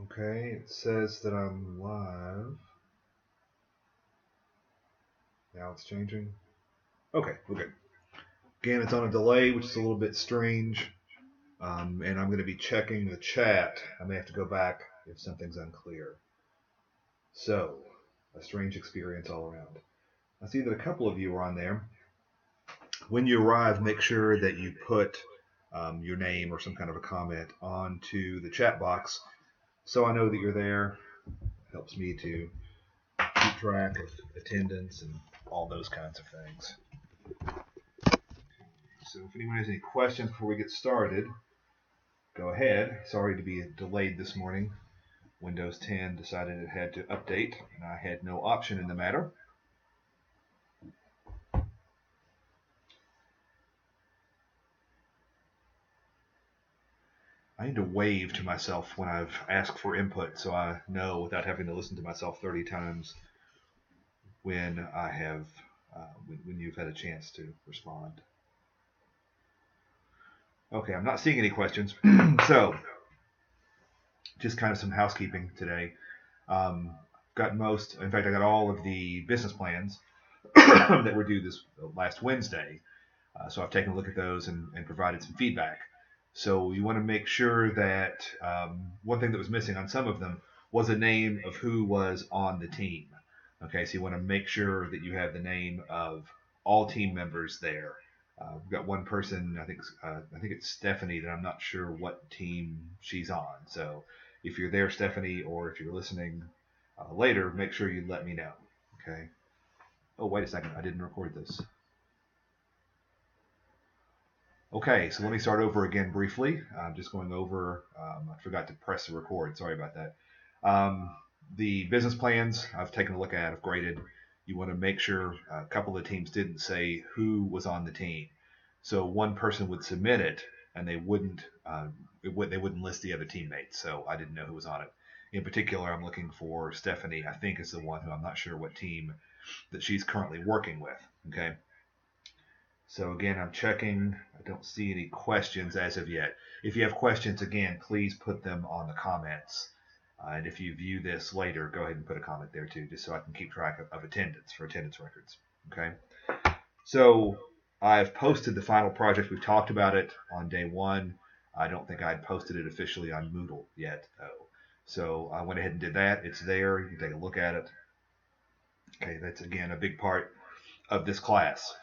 Okay, it says that I'm live. Now it's changing. Okay, we're good. Again, it's on a delay, which is a little bit strange. And I'm going to be checking the chat. I may have to go back if something's unclear. So, a strange experience all around. I see that a couple of you are on there. When you arrive, make sure that you put your name or some kind of a comment onto the chat box so I know that you're there. It helps me to keep track of attendance and all those kinds of things. So if anyone has any questions before we get started, go ahead. Sorry to be delayed this morning. Windows 10 decided it had to update, and I had no option in the matter. I need to wave to myself when I've asked for input so I know without having to listen to myself 30 times when I have when you've had a chance to respond. Okay, I'm not seeing any questions. So just kind of some housekeeping today. Got in fact, I got all of the business plans that were due this last Wednesday. So I've taken a look at those and provided some feedback. So you want to make sure that one thing that was missing on some of them was a name of who was on the team. Okay, so you want to make sure that you have the name of all team members there. We've got one person, I think it's Stephanie, that I'm not sure what team she's on. So if you're there, Stephanie, or if you're listening later, make sure you let me know. Okay. Oh, wait a second, I didn't record this. Okay, so let me start over again briefly. I'm just going over, I forgot to press the record. Sorry about that. The business plans I've taken a look at, I've graded. You want to make sure a couple of teams didn't say who was on the team. So one person would submit it, and they wouldn't list the other teammates. So I didn't know who was on it. In particular, I'm looking for Stephanie. I think is the one who I'm not sure what team that she's currently working with. Okay. So again, I'm checking. I don't see any questions as of yet. If you have questions, again, please put them on the comments. And if you view this later, go ahead and put a comment there too, just so I can keep track of attendance for attendance records. Okay. So I've posted the final project. We've talked about it on day one. I don't think I'd posted it officially on Moodle yet, though. So I went ahead and did that. It's there. You can take a look at it. Okay, that's again a big part of this class.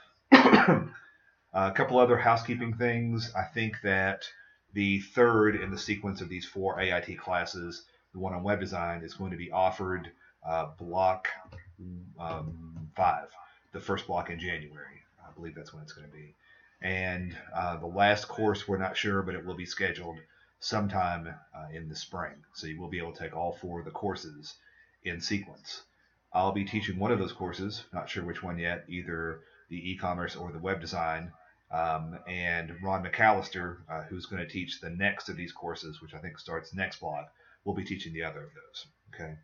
A couple other housekeeping things. I think that the third in the sequence of these 4 AIT classes, the one on web design, is going to be offered block 5, the first block in January. I believe that's when it's going to be. And the last course, we're not sure, but it will be scheduled sometime in the spring. So you will be able to take all 4 of the courses in sequence. I'll be teaching one of those courses, not sure which one yet, either the e-commerce or the web design. And Ron McAllister, who's going to teach the next of these courses, which I think starts next block, will be teaching the other of those. Okay.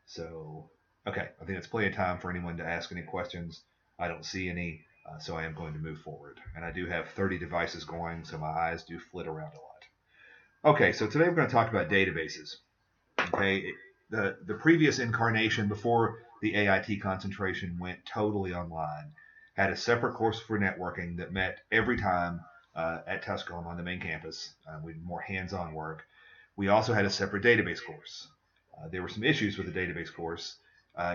So, okay, I think it's plenty of time for anyone to ask any questions. I don't see any, so I am going to move forward. And I do have 30 devices going, so my eyes do flit around a lot. Okay, so today we're going to talk about databases. Okay, the previous incarnation before the AIT concentration went totally online had a separate course for networking that met every time at Tusculum on the main campus. We did more hands-on work. We also had a separate database course. There were some issues with the database course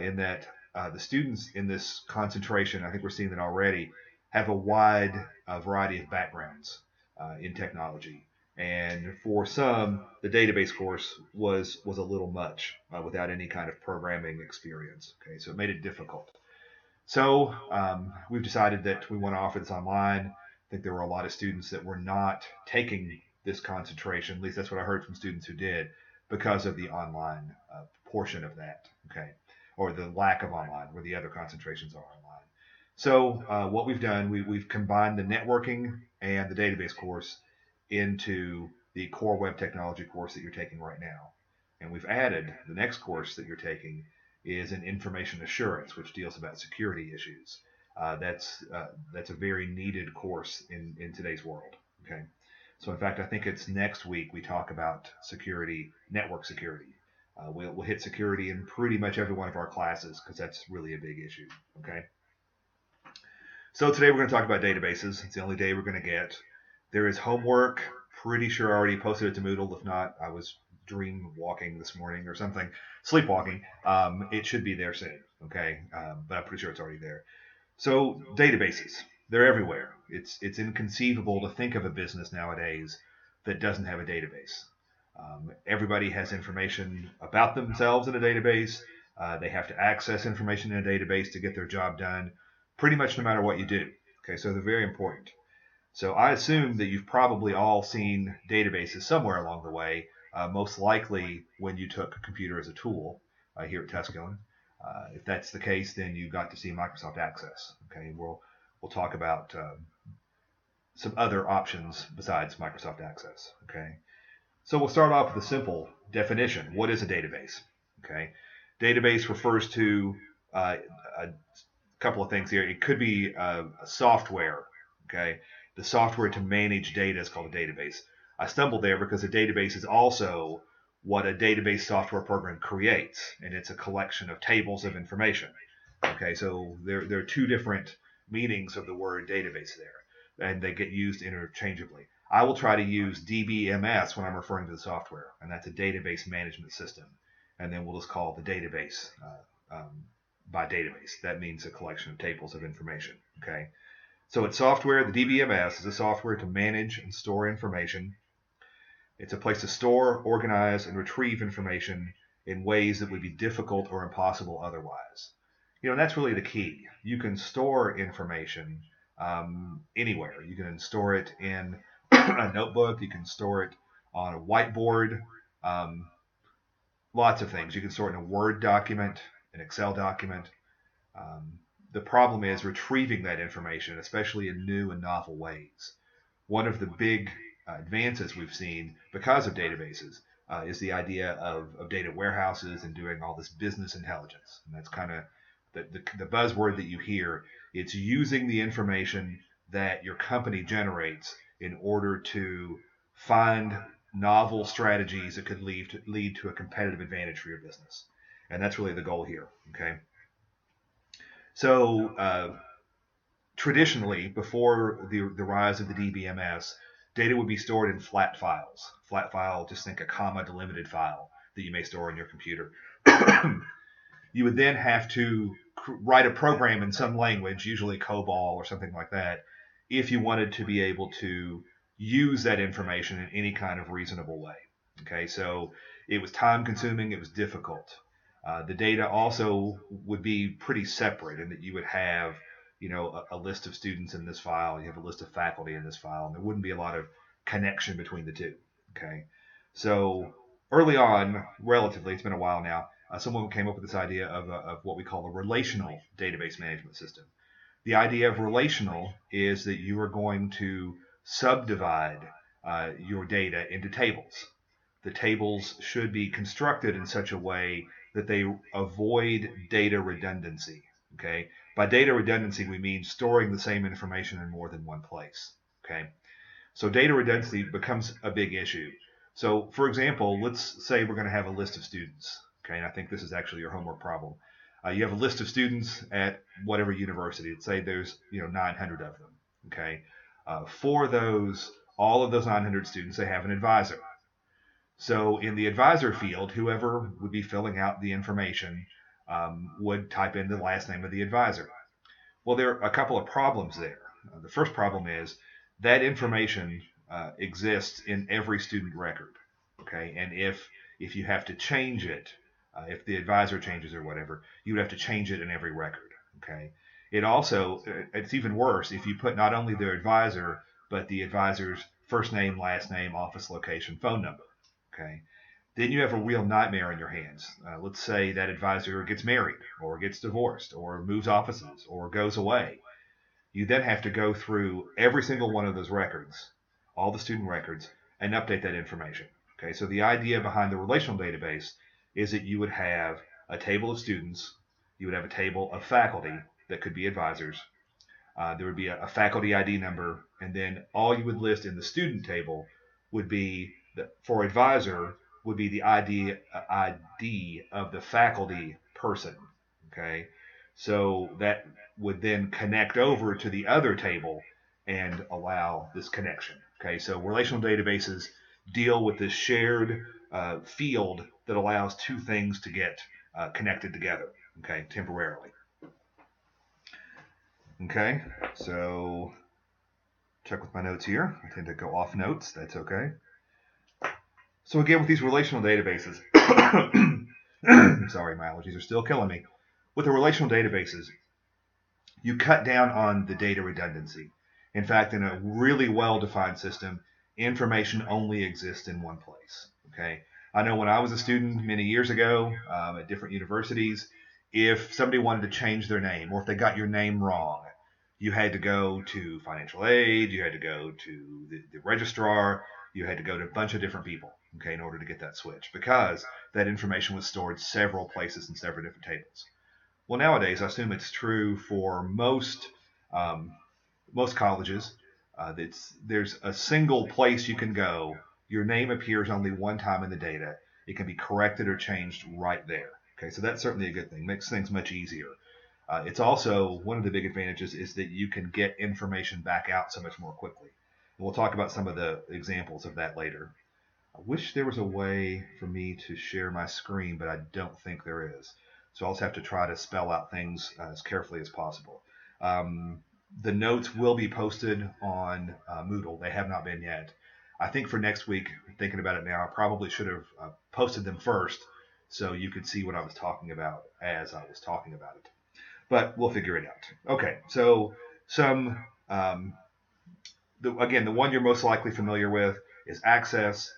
in that the students in this concentration, I think we're seeing that already, have a wide variety of backgrounds in technology. And for some, the database course was a little much without any kind of programming experience. Okay, so it made it difficult. So we've decided that we want to offer this online. I think there were a lot of students that were not taking this concentration. At least that's what I heard from students who did, because of the online portion of that. Okay, or the lack of online, where the other concentrations are online. So what we've done, we've combined the networking and the database course into the core web technology course that you're taking right now. And we've added the next course that you're taking is in information assurance, which deals about security issues. That's a very needed course in today's world. Okay, So in fact, I think it's next week we talk about security, network security. We'll hit security in pretty much every one of our classes because that's really a big issue. Okay. So today we're going to talk about databases. It's the only day we're going to get. There is homework. Pretty sure I already posted it to Moodle. If not, I was dream walking this morning or something, sleepwalking. It should be there soon. Okay. But I'm pretty sure it's already there. So databases, they're everywhere. It's inconceivable to think of a business nowadays that doesn't have a database. Everybody has information about themselves in a database. They have to access information in a database to get their job done, pretty much no matter what you do. Okay, so they're very important. So I assume that you've probably all seen databases somewhere along the way, most likely when you took a computer as a tool here at Tusculum. If that's the case, then you got to see Microsoft Access. Okay, we'll talk about some other options besides Microsoft Access. Okay, so we'll start off with a simple definition. What is a database? Okay, database refers to a couple of things here. It could be a software. Okay, the software to manage data is called a database. I stumbled there because a database is also what a database software program creates, and it's a collection of tables of information. Okay, so there are two different meanings of the word database there, and they get used interchangeably. I will try to use DBMS when I'm referring to the software, and that's a database management system, and then we'll just call the database by database. That means a collection of tables of information. Okay, so it's software. The DBMS is a software to manage and store information. It's a place to store, organize, and retrieve information in ways that would be difficult or impossible otherwise. And that's really the key. You can store information anywhere. You can store it in a notebook. You can store it on a whiteboard. Lots of things. You can store it in a Word document, an Excel document. The problem is retrieving that information, especially in new and novel ways. One of the big advances we've seen because of databases is the idea of data warehouses and doing all this business intelligence. And that's kind of the buzzword that you hear. It's using the information that your company generates in order to find novel strategies that could lead to a competitive advantage for your business. And that's really the goal here. Okay. So traditionally, before the rise of the DBMS, data would be stored in flat files. Flat file, just think a comma delimited file that you may store on your computer. You would then have to write a program in some language, usually COBOL or something like that, if you wanted to be able to use that information in any kind of reasonable way. Okay, so it was time consuming, it was difficult. The data also would be pretty separate in that you would have a list of students in this file, you have a list of faculty in this file, and there wouldn't be a lot of connection between the two. Okay, so early on, relatively, it's been a while now, someone came up with this idea of what we call a relational database management system. The idea of relational is that you are going to subdivide your data into tables. The tables should be constructed in such a way that they avoid data redundancy. Okay, by data redundancy, we mean storing the same information in more than one place. Okay, so data redundancy becomes a big issue. So, for example, let's say we're going to have a list of students. Okay, and I think this is actually your homework problem. You have a list of students at whatever university. Let's say there's 900 of them. Okay, for all of those 900 students, they have an advisor. So in the advisor field, whoever would be filling out the information would type in the last name of the advisor. Well, there are a couple of problems there. The first problem is that information exists in every student record. Okay, and if you have to change it, if the advisor changes or whatever, you would have to change it in every record. Okay, it's even worse if you put not only their advisor but the advisor's first name, last name, office location, phone number. Okay, then you have a real nightmare in your hands. Let's say that advisor gets married or gets divorced or moves offices or goes away. You then have to go through every single one of those records, all the student records, and update that information. Okay, so the idea behind the relational database is that you would have a table of students, you would have a table of faculty that could be advisors, There would be a faculty ID number, and then all you would list in the student table would be for advisor would be the ID of the faculty person. Okay, so that would then connect over to the other table and allow this connection. Okay, so relational databases deal with this shared field that allows two things to get connected together. Okay, temporarily. Okay, so check with my notes here. I tend to go off notes. That's okay. So again, with these relational databases, sorry, my allergies are still killing me. With the relational databases, you cut down on the data redundancy. In fact, in a really well-defined system, information only exists in one place. Okay, I know when I was a student many years ago at different universities, if somebody wanted to change their name or if they got your name wrong, you had to go to financial aid, you had to go to the registrar, you had to go to a bunch of different people, okay, in order to get that switch because that information was stored several places in several different tables. Well, nowadays, I assume it's true for um, most colleges. There's a single place you can go. Your name appears only one time in the data. It can be corrected or changed right there. Okay, so that's certainly a good thing. Makes things much easier. It's also one of the big advantages is that you can get information back out so much more quickly. And we'll talk about some of the examples of that later. I wish there was a way for me to share my screen, but I don't think there is. So I'll just have to try to spell out things as carefully as possible. The notes will be posted on Moodle. They have not been yet. I think for next week, thinking about it now, I probably should have posted them first so you could see what I was talking about as I was talking about it. But we'll figure it out. Okay, so some, again, the one you're most likely familiar with is Access.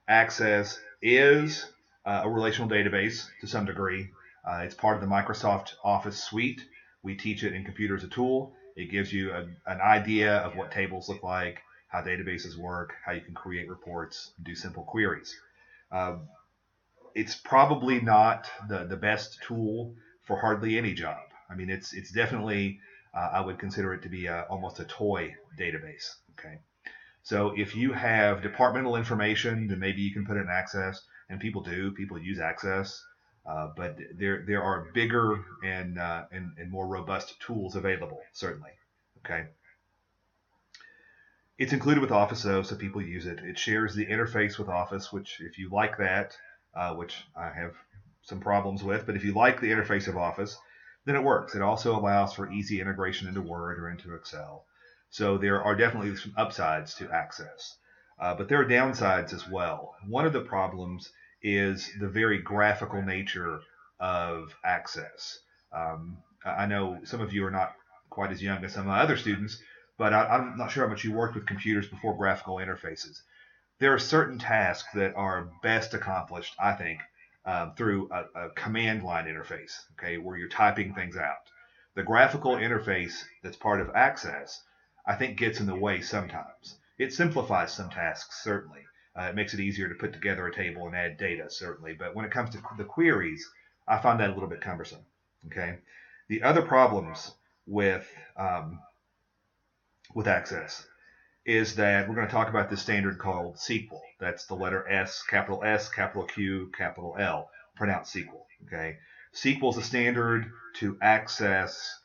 Access is a relational database to some degree. It's part of the Microsoft Office suite. We teach it in Computer as a Tool. It gives you an idea of what tables look like, how databases work, how you can create reports, do simple queries. It's probably not the best tool for hardly any job. I mean, it's definitely, I would consider it to be almost a toy database. Okay. So if you have departmental information, then maybe you can put it in Access, and people do. People use Access, but there are bigger and more robust tools available, certainly. Okay. It's included with Office though, so people use it. It shares the interface with Office, which if you like that, which I have some problems with, but if you like the interface of Office, then it works. It also allows for easy integration into Word or into Excel. So there are definitely some upsides to Access, but there are downsides as well. One of the problems is the very graphical nature of Access. I know some of you are not quite as young as some of my other students, but I'm not sure how much you worked with computers before graphical interfaces. There are certain tasks that are best accomplished, I think, through a command line interface, okay, where you're typing things out. The graphical interface that's part of Access, I think, gets in the way sometimes. It simplifies some tasks, certainly. It makes it easier to put together a table and add data, certainly. But when it comes to the queries, I find that a little bit cumbersome. Okay. The other problems with Access is that we're going to talk about this standard called SQL. That's the letter S, capital Q, capital L, pronounced SQL. Okay. SQL is a standard to access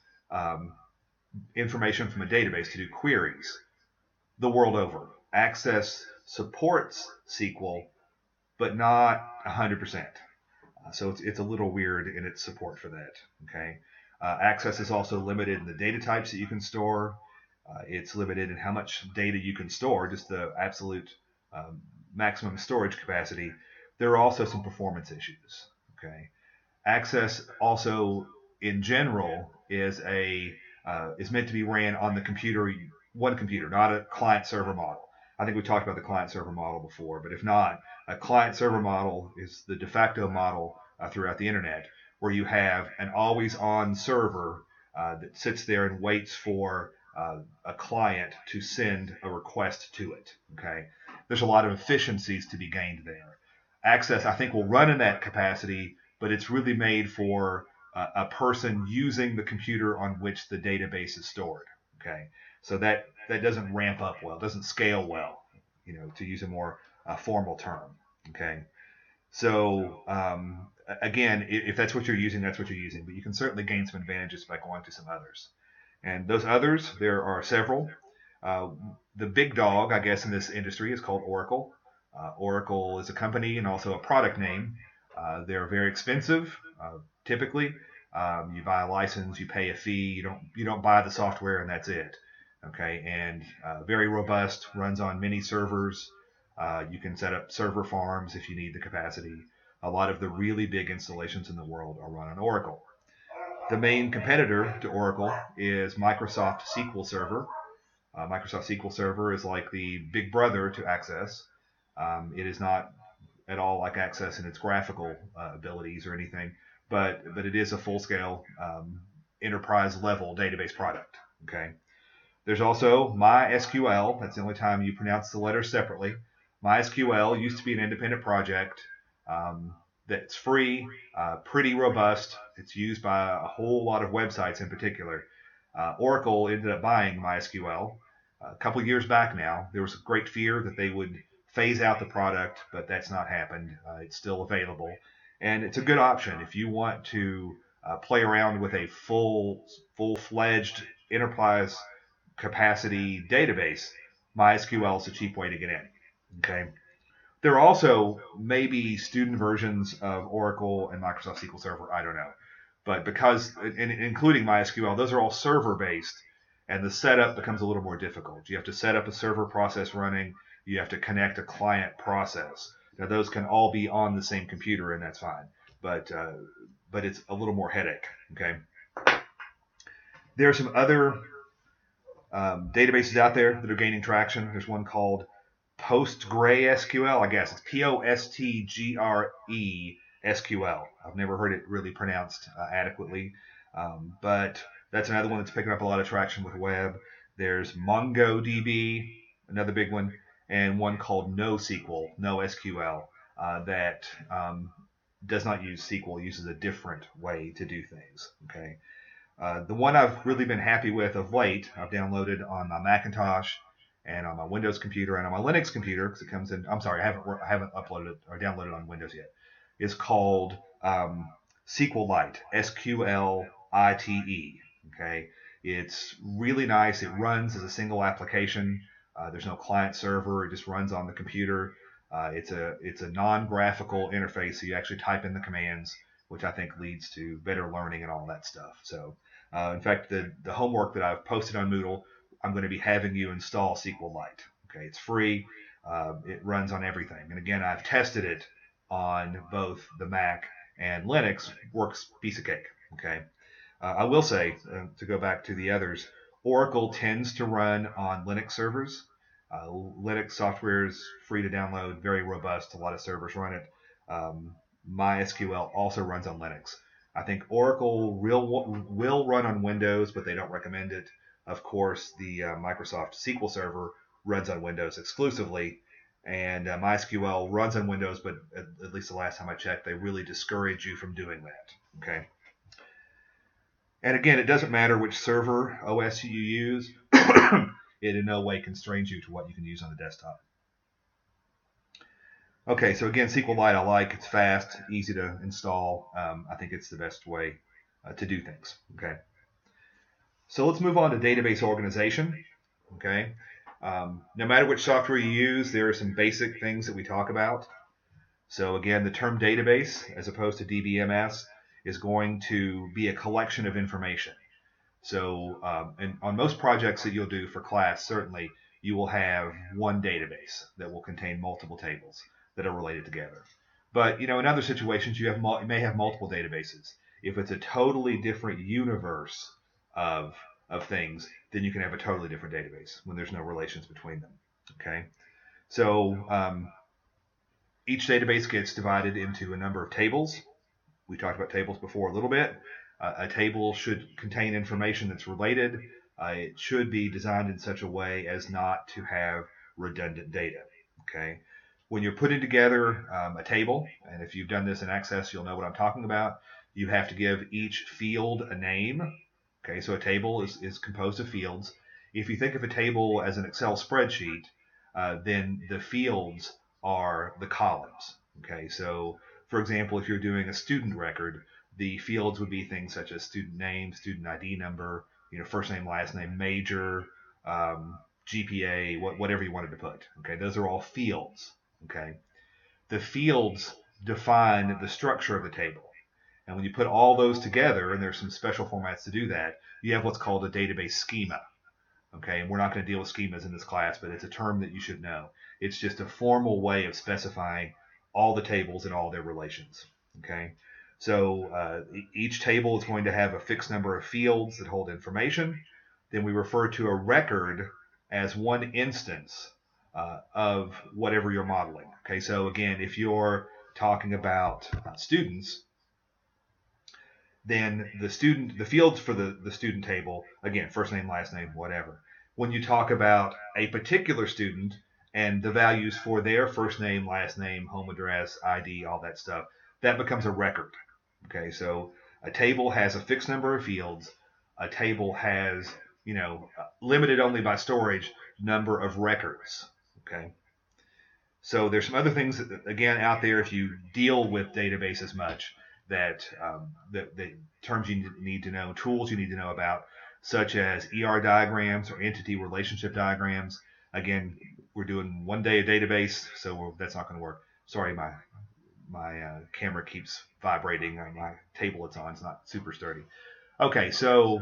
information from a database to do queries the world over. Access supports SQL, but not 100%. So it's a little weird in its support for that. Okay. Access is also limited in the data types that you can store. It's limited in how much data you can store, just the absolute maximum storage capacity. There are also some performance issues. Okay. Access also, in general, is meant to be ran on the computer, one computer, not a client-server model. I think we talked about the client-server model before, but if not, a client-server model is the de facto model throughout the internet, where you have an always-on server that sits there and waits for a client to send a request to it. Okay, there's a lot of efficiencies to be gained there. Access, I think, will run in that capacity, but it's really made for a person using the computer on which the database is stored. Okay, so that doesn't ramp up well, doesn't scale well, to use a more formal term. Okay, so again, if that's what you're using, that's what you're using. But you can certainly gain some advantages by going to some others. And those others, there are several. Uh, the big dog, I guess, in this industry is called Oracle. Oracle is a company and also a product name. They're very expensive, typically. You buy a license, you pay a fee. You don't buy the software, and that's it. Okay, and very robust, runs on many servers. You can set up server farms if you need the capacity. A lot of the really big installations in the world are run on Oracle. The main competitor to Oracle is Microsoft SQL Server. Microsoft SQL Server is like the big brother to Access. It is not at all like Access in its graphical abilities or anything, but it is a full-scale enterprise-level database product. Okay. There's also MySQL. That's the only time you pronounce the letters separately. MySQL used to be an independent project that's free, pretty robust. It's used by a whole lot of websites in particular. Oracle ended up buying MySQL a couple years back now. There was great fear that they would phase out the product, but that's not happened. It's still available, and it's a good option if you want to play around with a full-fledged enterprise capacity database. MySQL is a cheap way to get in. Okay. There are also maybe student versions of Oracle and Microsoft SQL Server. I don't know. But because, including MySQL, those are all server based, and the setup becomes a little more difficult. You have to set up a server process running. You have to connect a client process. Now, those can all be on the same computer, and that's fine. But it's a little more headache. Okay. There are some other databases out there that are gaining traction. There's one called PostgreSQL. I guess it's PostgreSQL. I've never heard it really pronounced adequately, but that's another one that's picking up a lot of traction with web. There's MongoDB, another big one, and one called NoSQL, that does not use SQL, uses a different way to do things. Okay. The one I've really been happy with of late, I've downloaded on my Macintosh and on my Windows computer and on my Linux computer, because it comes in. I'm sorry, I haven't uploaded or downloaded on Windows yet. It's called SQLite, SQLite. Okay, it's really nice. It runs as a single application. There's no client server. It just runs on the computer. It's a non-graphical interface, so you actually type in the commands, which I think leads to better learning and all that stuff. So, in fact, the homework that I've posted on Moodle, I'm going to be having you install SQLite. Okay, it's free. It runs on everything. And again, I've tested it on both the Mac and Linux. Works piece of cake. Okay. I will say, to go back to the others, Oracle tends to run on Linux servers. Linux software is free to download, very robust. A lot of servers run it. MySQL also runs on Linux. I think Oracle will run on Windows, but they don't recommend it. Of course, the Microsoft SQL Server runs on Windows exclusively, and MySQL runs on Windows, but at least the last time I checked, they really discourage you from doing that. Okay. And again, it doesn't matter which server OS you use. It in no way constrains you to what you can use on the desktop. Okay, so again, SQLite I like. It's fast, easy to install. I think it's the best way to do things. Okay. So let's move on to database organization. Okay. No matter which software you use, there are some basic things that we talk about. So again, the term database, as opposed to DBMS, is going to be a collection of information. So and on most projects that you'll do for class, certainly you will have one database that will contain multiple tables that are related together. But in other situations, you may have multiple databases. If it's a totally different universe of things, then you can have a totally different database when there's no relations between them. Okay, so each database gets divided into a number of tables. We talked about tables before a little bit. A table should contain information that's related. It should be designed in such a way as not to have redundant data. Okay. When you're putting together a table, and if you've done this in Access, you'll know what I'm talking about. You have to give each field a name. Okay, so a table is composed of fields, If you think of a table as an Excel spreadsheet, then the fields are the columns. Okay, so for example, if you're doing a student record, the fields would be things such as student name, student ID number, first name, last name, major, GPA, whatever you wanted to put. Okay, those are all fields. Okay, the fields define the structure of the table. And when you put all those together, and there's some special formats to do that, you have what's called a database schema. Okay, and we're not going to deal with schemas in this class, but it's a term that you should know. It's just a formal way of specifying all the tables and all their relations. Okay, so each table is going to have a fixed number of fields that hold information. Then we refer to a record as one instance of whatever you're modeling. Okay, so again, if you're talking about students, then the fields for the student table, again, first name, last name, whatever. When you talk about a particular student and the values for their first name, last name, home address, ID, all that stuff, that becomes a record. Okay, so a table has a fixed number of fields. A table has, limited only by storage number of records. Okay. So there's some other things that, again, out there, if you deal with databases much, that the terms you need to know, tools you need to know about, such as ER diagrams or entity relationship diagrams. Again, we're doing one day a database, so that's not going to work. Sorry, my camera keeps vibrating on my table it's on. It's not super sturdy. Okay, so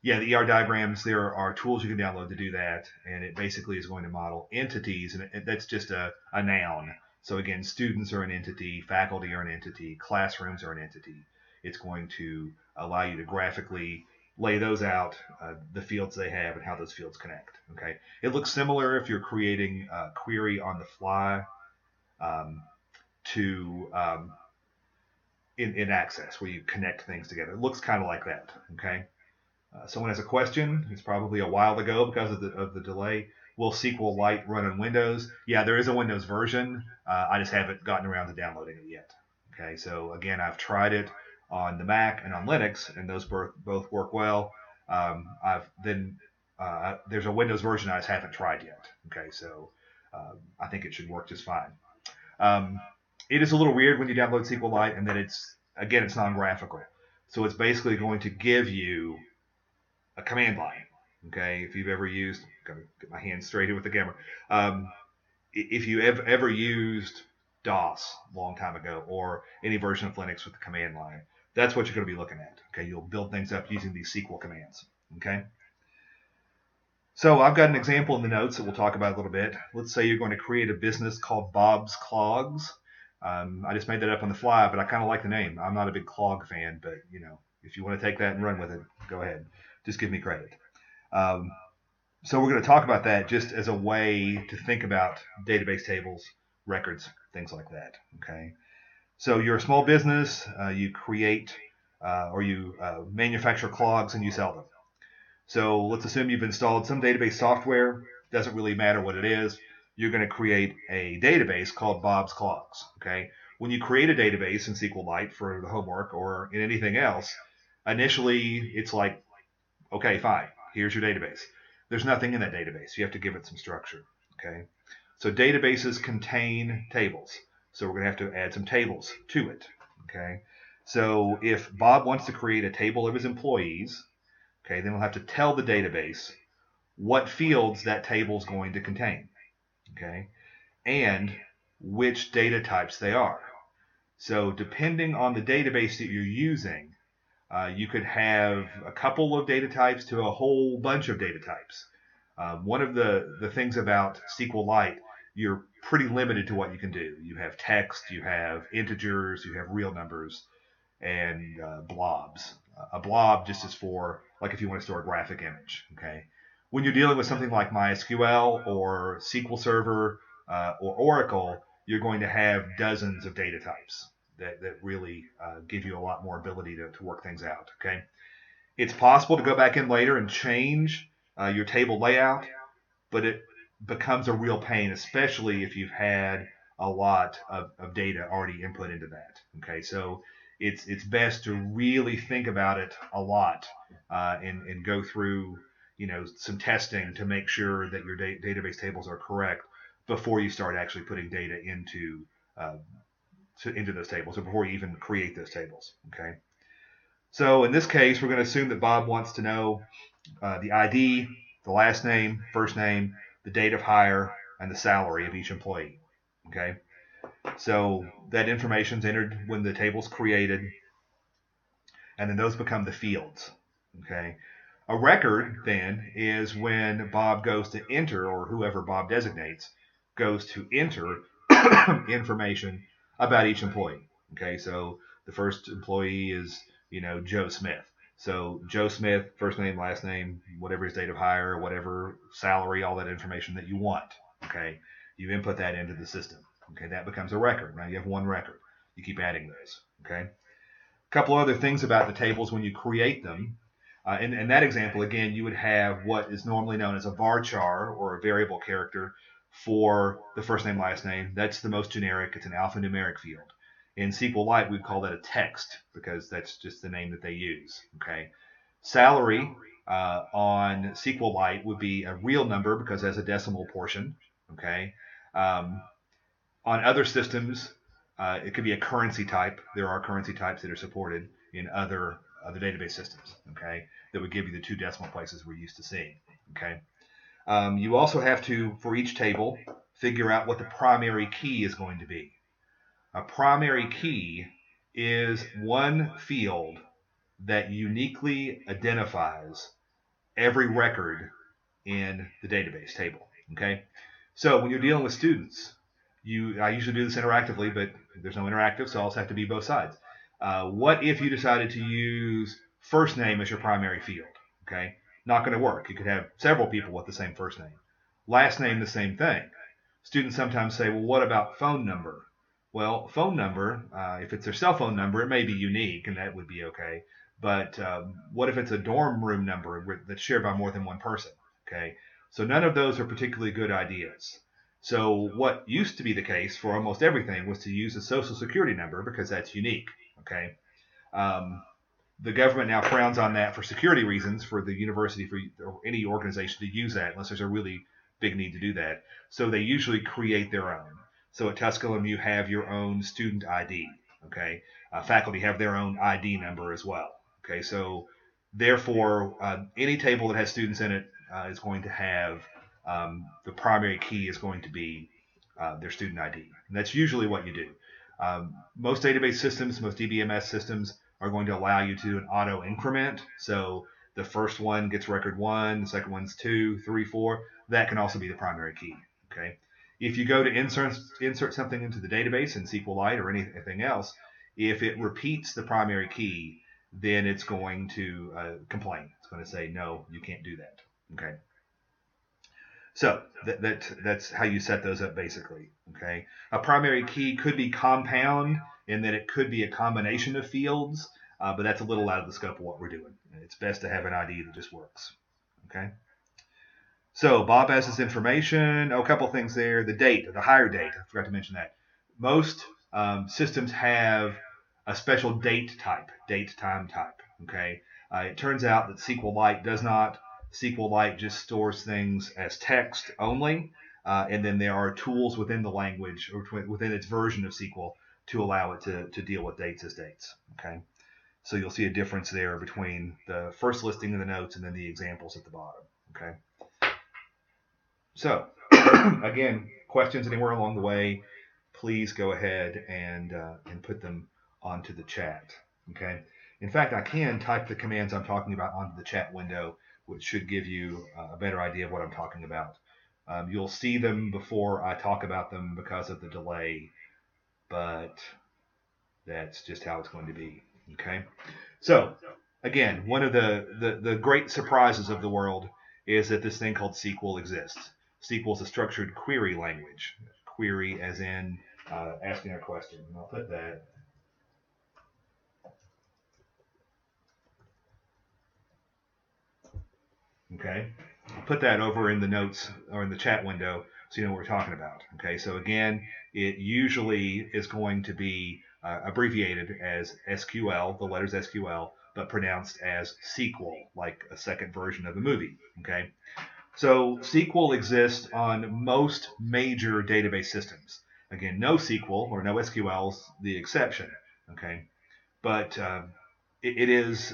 yeah, the ER diagrams, there are tools you can download to do that, and it basically is going to model entities, and that's just a noun. So again, students are an entity, faculty are an entity, classrooms are an entity. It's going to allow you to graphically lay those out, the fields they have, and how those fields connect. Okay, it looks similar if you're creating a query on the fly in Access, where you connect things together. It looks kind of like that. Okay. Someone has a question. It's probably a while ago because of the delay. Will SQLite run on Windows? Yeah, there is a Windows version. I just haven't gotten around to downloading it yet. Okay, so again, I've tried it on the Mac and on Linux, and those both work well. There's a Windows version I just haven't tried yet. Okay, so I think it should work just fine. It is a little weird when you download SQLite, and that it's non-graphical. So it's basically going to give you a command line. Okay, if you've ever used, gotta get my hands straight here with the camera. If you ever used DOS a long time ago, or any version of Linux with the command line, that's what you're going to be looking at. Okay, you'll build things up using these SQL commands. Okay. So I've got an example in the notes that we'll talk about a little bit. Let's say you're going to create a business called Bob's Clogs. I just made that up on the fly, but I kind of like the name. I'm not a big clog fan, but if you want to take that and run with it, go ahead. Just give me credit. So we're going to talk about that just as a way to think about database tables, records, things like that. Okay. So you're a small business. You create or you manufacture clogs and you sell them. So let's assume you've installed some database software. Doesn't really matter what it is. You're going to create a database called Bob's Clogs. Okay. When you create a database in SQLite for the homework or in anything else, initially it's like, okay, fine. Here's your database. There's nothing in that database. You have to give it some structure. Okay. So databases contain tables. So we're going to have to add some tables to it. Okay. So if Bob wants to create a table of his employees, okay, then we'll have to tell the database what fields that table is going to contain. Okay. And which data types they are. So depending on the database that you're using, you could have a couple of data types to a whole bunch of data types. One of the things about SQLite, you're pretty limited to what you can do. You have text, you have integers, you have real numbers, and blobs. A blob just is for, like, if you want to store a graphic image. Okay. When you're dealing with something like MySQL or SQL Server or Oracle, you're going to have dozens of data types that really give you a lot more ability to work things out. Okay, it's possible to go back in later and change your table layout, but it becomes a real pain, especially if you've had a lot of data already input into that. Okay, so it's best to really think about it a lot and go through some testing to make sure that your database tables are correct before you start actually putting data uh, into those tables, or before you even create those tables. Okay. So in this case, we're going to assume that Bob wants to know the ID, the last name, first name, the date of hire, and the salary of each employee. Okay. So that information is entered when the table's created, and then those become the fields. Okay. A record then is when Bob goes to enter, or whoever Bob designates goes to enter information about each employee. Okay, so the first employee is, Joe Smith. So Joe Smith, first name, last name, whatever his date of hire, whatever salary, all that information that you want. Okay, you input that into the system. Okay, that becomes a record. Now you have one record. You keep adding those. Okay. A couple other things about the tables when you create them. In that example, again, you would have what is normally known as a varchar, or a variable character, for the first name, last name. That's the most generic. It's an alphanumeric field. In SQLite, we'd call that a text, because that's just the name that they use. Okay. Salary on SQLite would be a real number because it has a decimal portion. Okay. On other systems, it could be a currency type. There are currency types that are supported in other database systems, okay, that would give you the two decimal places we're used to seeing, okay. You also have to, for each table, figure out what the primary key is going to be. A primary key is one field that uniquely identifies every record in the database table, okay. So when you're dealing with students, I usually do this interactively, but there's no interactive, so I'll just have to be both sides. What if you decided to use first name as your primary field? Okay, not going to work. You could have several people with the same first name. Last name, the same thing. Students sometimes say, well, what about phone number? Well, phone number, if it's their cell phone number, it may be unique, and that would be okay. But what if it's a dorm room number that's shared by more than one person? Okay, so none of those are particularly good ideas. So what used to be the case for almost everything was to use a social security number because that's unique. Okay. The government now frowns on that for security reasons, for the university, or any organization to use that unless there's a really big need to do that. So they usually create their own. So at Tusculum, you have your own student ID. Okay. Faculty have their own ID number as well. Okay. So therefore, any table that has students in it is going to have the primary key is going to be their student ID. And that's usually what you do. Most database systems, most DBMS systems are going to allow you to do an auto increment. So the first one gets record 1, the second one's 2, 3, 4. That can also be the primary key. Okay. If you go to insert something into the database in SQLite or anything else, if it repeats the primary key, then it's going to complain. It's going to say, no, you can't do that. Okay. So that's how you set those up basically. Okay. A primary key could be compound in that it could be a combination of fields, but that's a little out of the scope of what we're doing. It's best to have an ID that just works. Okay. So Bob has this information. A couple things there. The date, the hire date. I forgot to mention that. Most systems have a special date type, date time type. Okay. It turns out that SQLite does not. SQLite just stores things as text only, and then there are tools within the language or within its version of SQL to allow it to deal with dates as dates. Okay, so you'll see a difference there between the first listing of the notes and then the examples at the bottom. Okay, so again, questions anywhere along the way, please go ahead and put them onto the chat. Okay, in fact, I can type the commands I'm talking about onto the chat window, which should give you a better idea of what I'm talking about. You'll see them before I talk about them because of the delay, but that's just how it's going to be. Okay. So again, one of the great surprises of the world is that this thing called SQL exists. SQL is a structured query language. Query as in asking a question. And I'll put that. Okay, I'll put that over in the notes or in the chat window so you know what we're talking about. Okay, so again, it usually is going to be abbreviated as SQL, the letters SQL, but pronounced as sequel, like a second version of a movie. Okay, so SQL exists on most major database systems. Again, no SQL or no SQL is the exception. Okay, but it is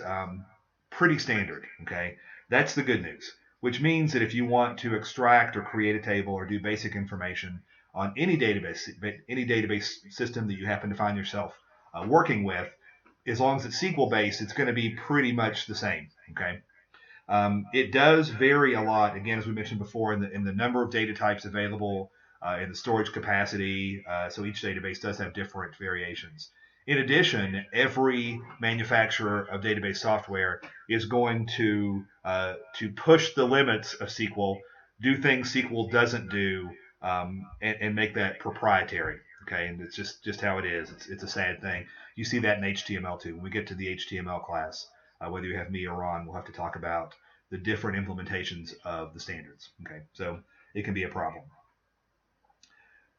pretty standard. Okay, that's the good news. Which means that if you want to extract or create a table or do basic information on any database system that you happen to find yourself working with, as long as it's SQL based, it's going to be pretty much the same. Okay. It does vary a lot, again, as we mentioned before, in the number of data types available, in the storage capacity. So each database does have different variations. In addition, every manufacturer of database software is going to push the limits of SQL, do things SQL doesn't do, and make that proprietary. Okay, and it's just how it is. It's a sad thing. You see that in HTML too. When we get to the HTML class, whether you have me or Ron, we'll have to talk about the different implementations of the standards. Okay, so it can be a problem.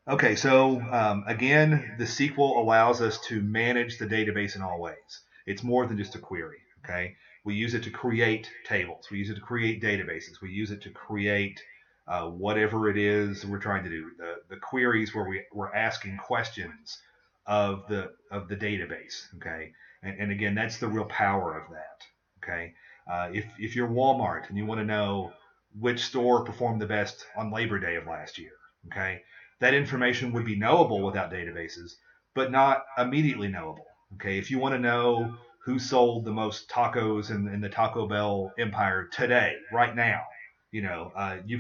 Okay, so again, the SQL allows us to manage the database in all ways. It's more than just a query. Okay, we use it to create tables. We use it to create databases. We use it to create whatever it is we're trying to do. The queries where we're asking questions of the database. Okay, and again, that's the real power of that. Okay, if you're Walmart and you want to know which store performed the best on Labor Day of last year, okay, that information would be knowable without databases, but not immediately knowable. Okay, if you want to know who sold the most tacos in the Taco Bell empire today, right now, you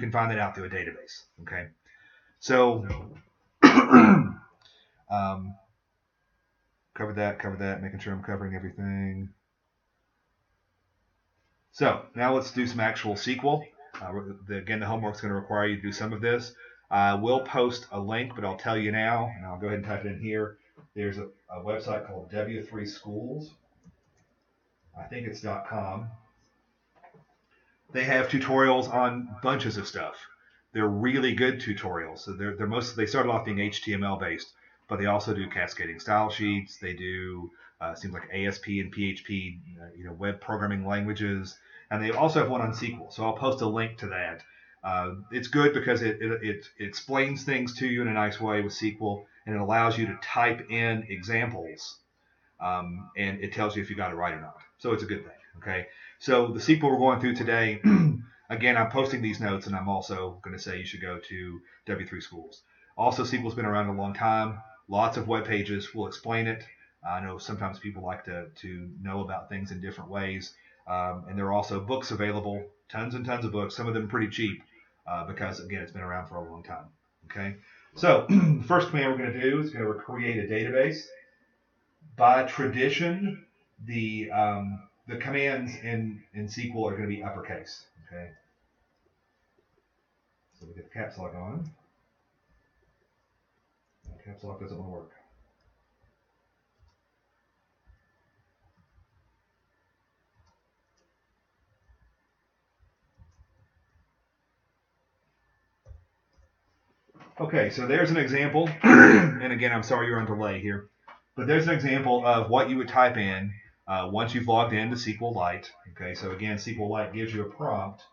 can find that out through a database. Okay, so covered that, making sure I'm covering everything. So now let's do some actual SQL. Again, the homework's going to require you to do some of this. We'll post a link, but I'll tell you now, and I'll go ahead and type it in here. There's a website called W3 Schools. I think it's .com. They have tutorials on bunches of stuff. They're really good tutorials. So they started off being HTML based, but they also do cascading style sheets. They do seems like ASP and PHP, web programming languages, and they also have one on SQL. So I'll post a link to that. It's good because it explains things to you in a nice way with SQL, and it allows you to type in examples, and it tells you if you got it right or not. So it's a good thing. Okay. So the SQL we're going through today, again, I'm posting these notes, and I'm also going to say you should go to W3 Schools. Also, SQL's been around a long time. Lots of web pages will explain it. I know sometimes people like to know about things in different ways. And there are also books available, tons and tons of books, some of them pretty cheap, because, again, it's been around for a long time. Okay, so the first command we're going to do is going to create a database. By tradition, the commands in SQL are going to be uppercase. Okay, so we get the caps lock on. Caps lock doesn't want to work. Okay, so there's an example, and again, I'm sorry you're on delay here, but there's an example of what you would type in once you've logged into SQLite. Okay, so again, SQLite gives you a prompt,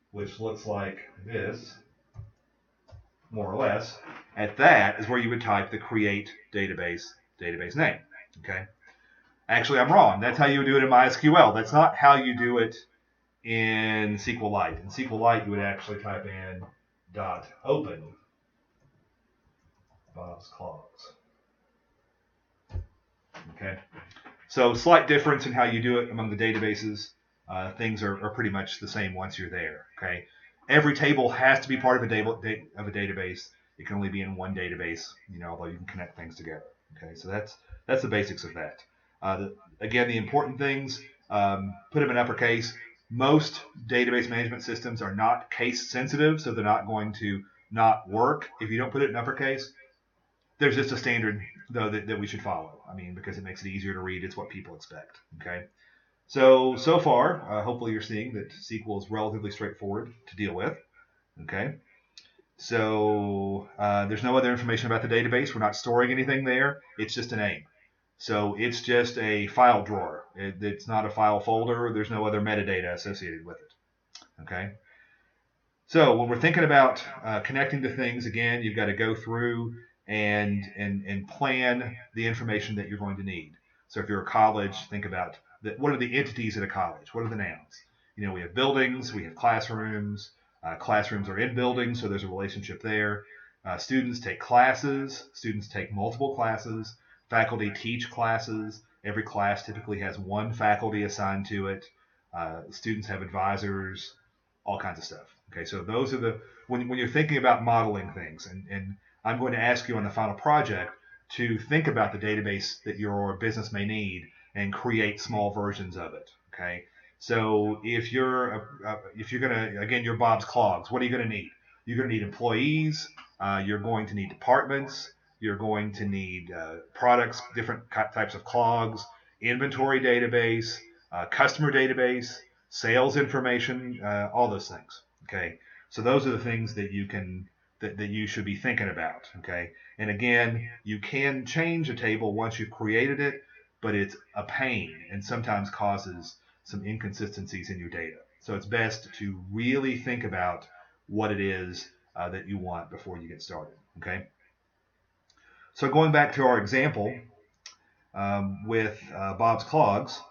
which looks like this, more or less. At that is where you would type the create database name. Okay, actually, I'm wrong. That's how you would do it in MySQL. That's not how you do it in SQLite. In SQLite, you would actually type in .open Bob's Clogs. Okay, so slight difference in how you do it among the databases. Things are pretty much the same once you're there. Okay, every table has to be part of a database. It can only be in one database, although you can connect things together. Okay, so that's the basics of that. Again, the important things, put them in uppercase. Most database management systems are not case sensitive, so they're not going to not work if you don't put it in uppercase. There's just a standard, though, that we should follow. I mean, because it makes it easier to read. It's what people expect. Okay. So far, hopefully you're seeing that SQL is relatively straightforward to deal with. Okay. So there's no other information about the database. We're not storing anything there. It's just a name. So it's just a file drawer. It's not a file folder. There's no other metadata associated with it. Okay. So when we're thinking about connecting to things, again, you've got to go through and plan the information that you're going to need. So if you're a college, think about what are the entities at a college? What are the nouns? We have buildings, we have classrooms. Classrooms are in buildings, so there's a relationship there. Students take classes. Students take multiple classes. Faculty teach classes. Every class typically has one faculty assigned to it. Students have advisors, all kinds of stuff. Okay, so those are when you're thinking about modeling things, and I'm going to ask you on the final project to think about the database that your business may need and create small versions of it. Okay, so if you're gonna, again, you're Bob's Clogs, what are you gonna need? You're gonna need employees. You're going to need departments. You're going to need products, different types of clogs, inventory database, customer database, sales information, all those things. Okay, so those are the things that you should be thinking about. Okay, and again, you can change a table once you've created it, but it's a pain and sometimes causes some inconsistencies in your data. So it's best to really think about what it is that you want before you get started. Okay, so going back to our example with Bob's Clogs,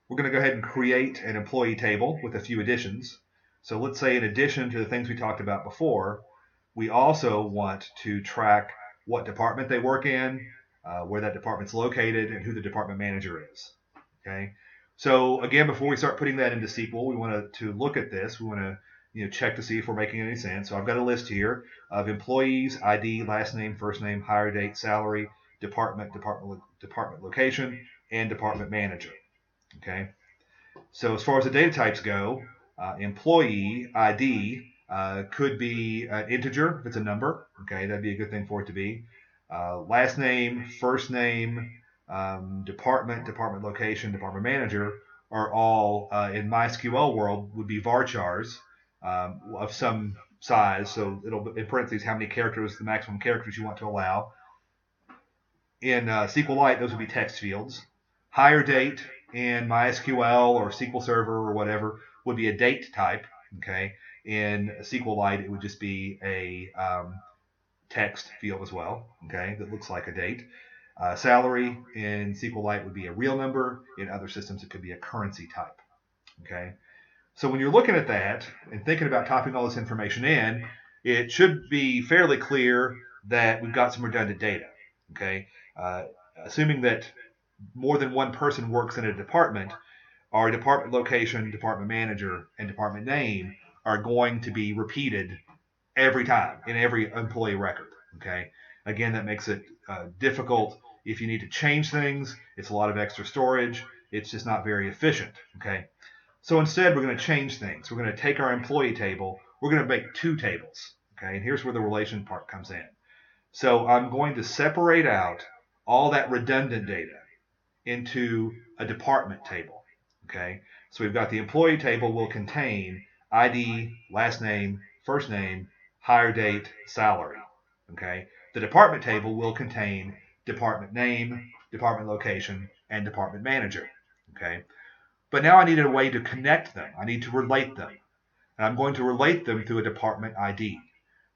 we're going to go ahead and create an employee table with a few additions. So let's say in addition to the things we talked about before, we also want to track what department they work in, where that department's located, and who the department manager is. Okay. So again, before we start putting that into SQL, we want to look at this. We want to check to see if we're making any sense. So I've got a list here of employees, ID, last name, first name, hire date, salary, department location, and department manager. Okay, so as far as the data types go, employee ID could be an integer if it's a number. Okay, that'd be a good thing for it to be. Last name, first name, department location, department manager are all in MySQL world would be varchars of some size. So it'll in parentheses how many characters, the maximum characters you want to allow. In SQLite, those would be text fields. Hire date in MySQL or SQL Server or whatever would be a date type. Okay, in SQLite it would just be a text field as well. Okay, that looks like a date. Salary in SQLite would be a real number. In other systems, it could be a currency type. Okay, so when you're looking at that and thinking about typing all this information in, it should be fairly clear that we've got some redundant data. Okay, assuming that more than one person works in a department, our department location, department manager, and department name are going to be repeated every time in every employee record. Okay, again, that makes it difficult if you need to change things. It's a lot of extra storage. It's just not very efficient. Okay, so instead we're going to change things. We're going to take our employee table. We're going to make two tables. Okay, and here's where the relation part comes in. So I'm going to separate out all that redundant data into a department table. Okay, so we've got the employee table will contain ID, last name, first name, hire date, salary. Okay, the department table will contain department name, department location, and department manager. Okay, but now I need a way to connect them. I need to relate them. And I'm going to relate them through a department ID.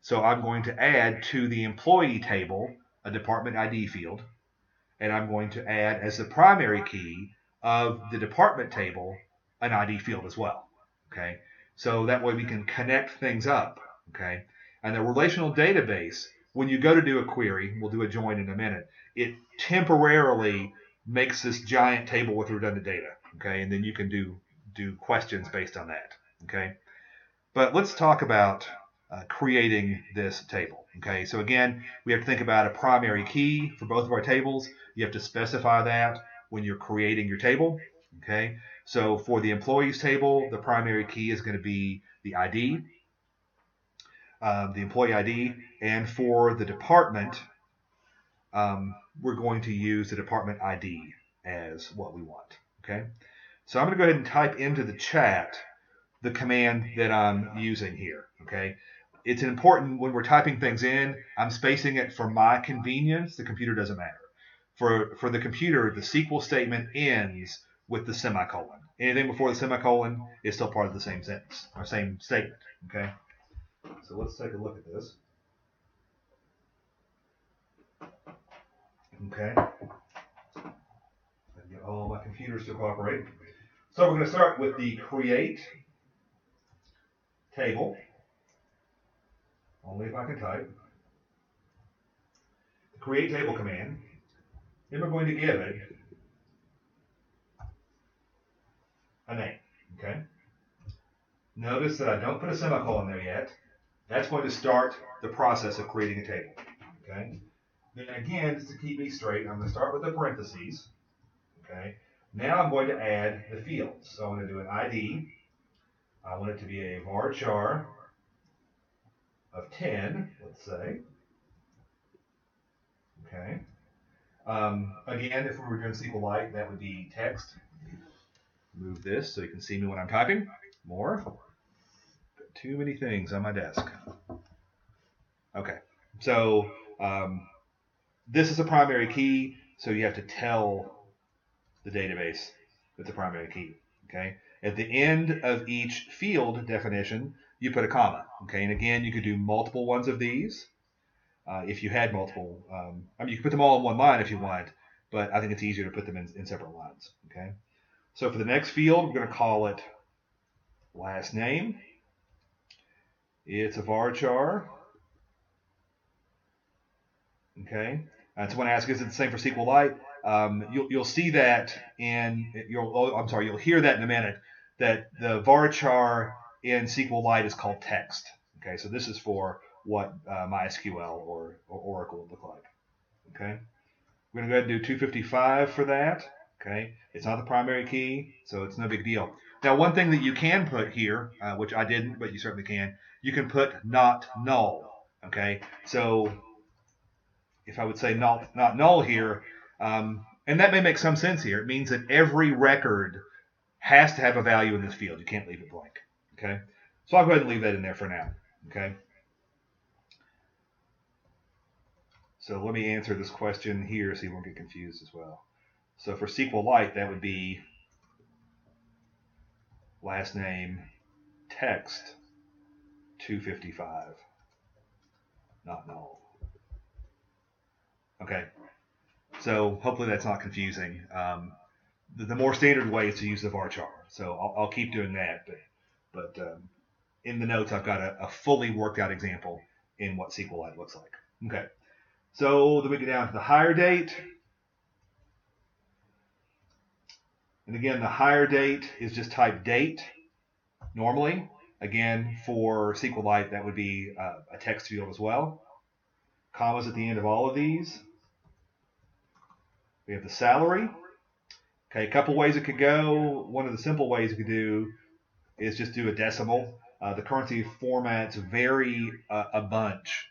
So I'm going to add to the employee table a department ID field, and I'm going to add as the primary key of the department table an ID field as well. Okay, so that way we can connect things up. Okay, and the relational database, when you go to do a query, we'll do a join in a minute, it temporarily makes this giant table with redundant data. Okay, and then you can do questions based on that. Okay, but let's talk about creating this table. Okay, so again, we have to think about a primary key for both of our tables. You have to specify that when you're creating your table. Okay, so for the employees table, the primary key is going to be the ID, the employee ID, and for the department, we're going to use the department ID as what we want. Okay, so I'm going to go ahead and type into the chat the command that I'm using here. Okay, it's important when we're typing things in, I'm spacing it for my convenience. The computer doesn't matter. For the computer, the SQL statement ends with the semicolon. Anything before the semicolon is still part of the same sentence or same statement. Okay. So let's take a look at this. Okay. Get all my computers to cooperate. So we're going to start with the create table. Only if I can type. The create table command. Then we're going to give it a name. Okay. Notice that I don't put a semicolon there yet. That's going to start the process of creating a table. Okay. Then again, just to keep me straight, I'm going to start with the parentheses. Okay. Now I'm going to add the fields. So I'm going to do an ID. I want it to be a varchar of 10, let's say. Okay. Again, if we were doing SQLite, that would be text. Move this so you can see me when I'm typing. More. Got too many things on my desk. Okay. So this is a primary key, so you have to tell the database it's a primary key. Okay. At the end of each field definition, you put a comma. Okay. And again, you could do multiple ones of these. If you had multiple, I mean, you can put them all in one line if you want, but I think it's easier to put them in separate lines. Okay. So for the next field, we're going to call it last name. It's a varchar. Okay. Someone asked, is it the same for SQLite? You'll see that you'll hear that in a minute, that the varchar in SQLite is called text. Okay. So this is for what MySQL or Oracle would look like. Okay. We're going to go ahead and do 255 for that. Okay. It's not the primary key, so it's no big deal. Now, one thing that you can put here, which I didn't, but you certainly can, you can put not null. Okay. So if I would say not null here, and that may make some sense here, it means that every record has to have a value in this field. You can't leave it blank. Okay. So I'll go ahead and leave that in there for now. Okay. So let me answer this question here so you won't get confused as well. So for SQLite, that would be last name text 255, not null. Okay. So hopefully that's not confusing. The more standard way is to use the varchar. So I'll keep doing that, but in the notes I've got a fully worked out example in what SQLite looks like. Okay. So then we get down to the hire date. And again, the hire date is just type date normally. Again, for SQLite, that would be a text field as well. Commas at the end of all of these. We have the salary. Okay, a couple ways it could go. One of the simple ways you could do is just do a decimal. The currency formats vary a bunch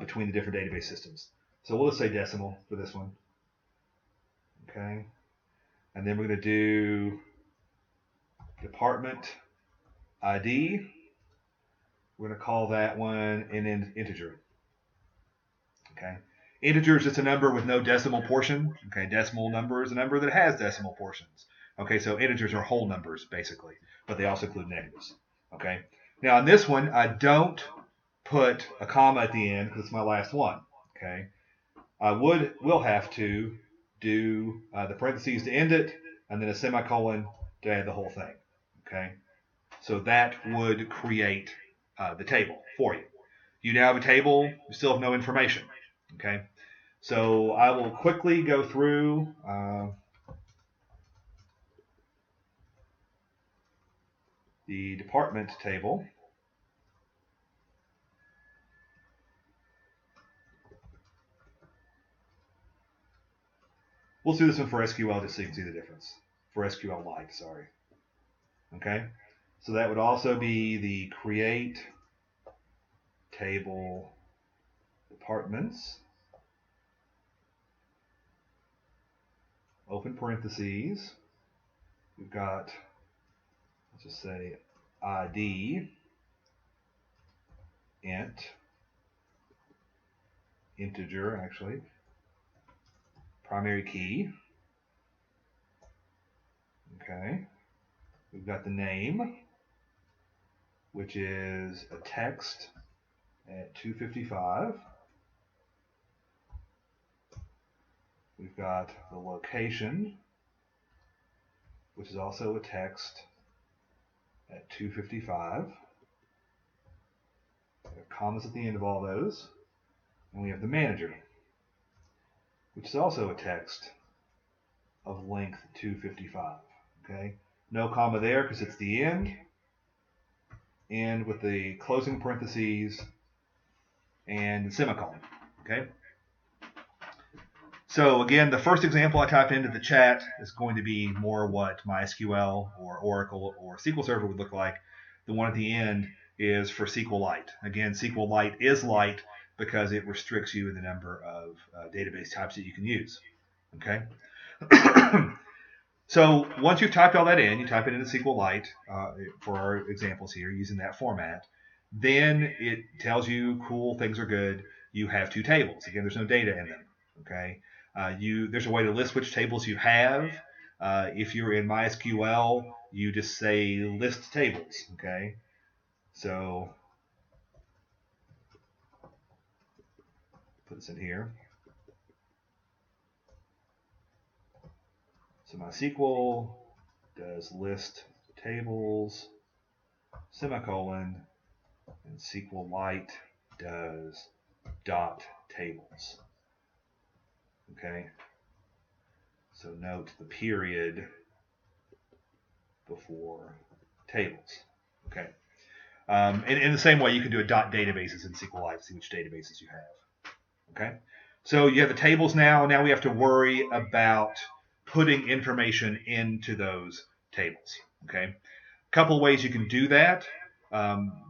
between the different database systems. So we'll just say decimal for this one. Okay. And then we're going to do department ID. We're going to call that one an integer. Okay. Integer is just a number with no decimal portion. Okay. Decimal number is a number that has decimal portions. Okay. So integers are whole numbers basically, but they also include negatives. Okay. Now on this one, I don't put a comma at the end because it's my last one. Okay. I will have to do the parentheses to end it, and then a semicolon to add the whole thing. Okay, so that would create the table for you. You now have a table. You still have no information. Okay, so I will quickly go through the department table. We'll do this one for SQL just so you can see the difference. For SQLite, sorry. Okay, so that would also be the create table departments, open parentheses. We've got, let's just say ID, integer actually, primary key. Okay. We've got the name, which is a text at 255. We've got the location, which is also a text at 255. There are commas at the end of all those. And we have the manager, which is also a text of length 255. Okay, no comma there because it's the end. And with the closing parentheses and semicolon. Okay. So again, the first example I typed into the chat is going to be more what MySQL or Oracle or SQL Server would look like. The one at the end is for SQLite. Again, SQLite is light because it restricts you in the number of database types that you can use. Okay. So once you've typed all that in, you type it into SQLite for our examples here using that format. Then it tells you, cool, things are good. You have two tables. Again, there's no data in them. Okay. There's a way to list which tables you have. If you're in MySQL, you just say list tables. Okay. So put this in here. So MySQL does list tables, semicolon, and SQLite does dot tables. Okay. So note the period before tables. Okay. In the same way, you can do a dot databases in SQLite to see which databases you have. Okay. So you have the tables now. Now we have to worry about putting information into those tables. Okay. A couple of ways you can do that.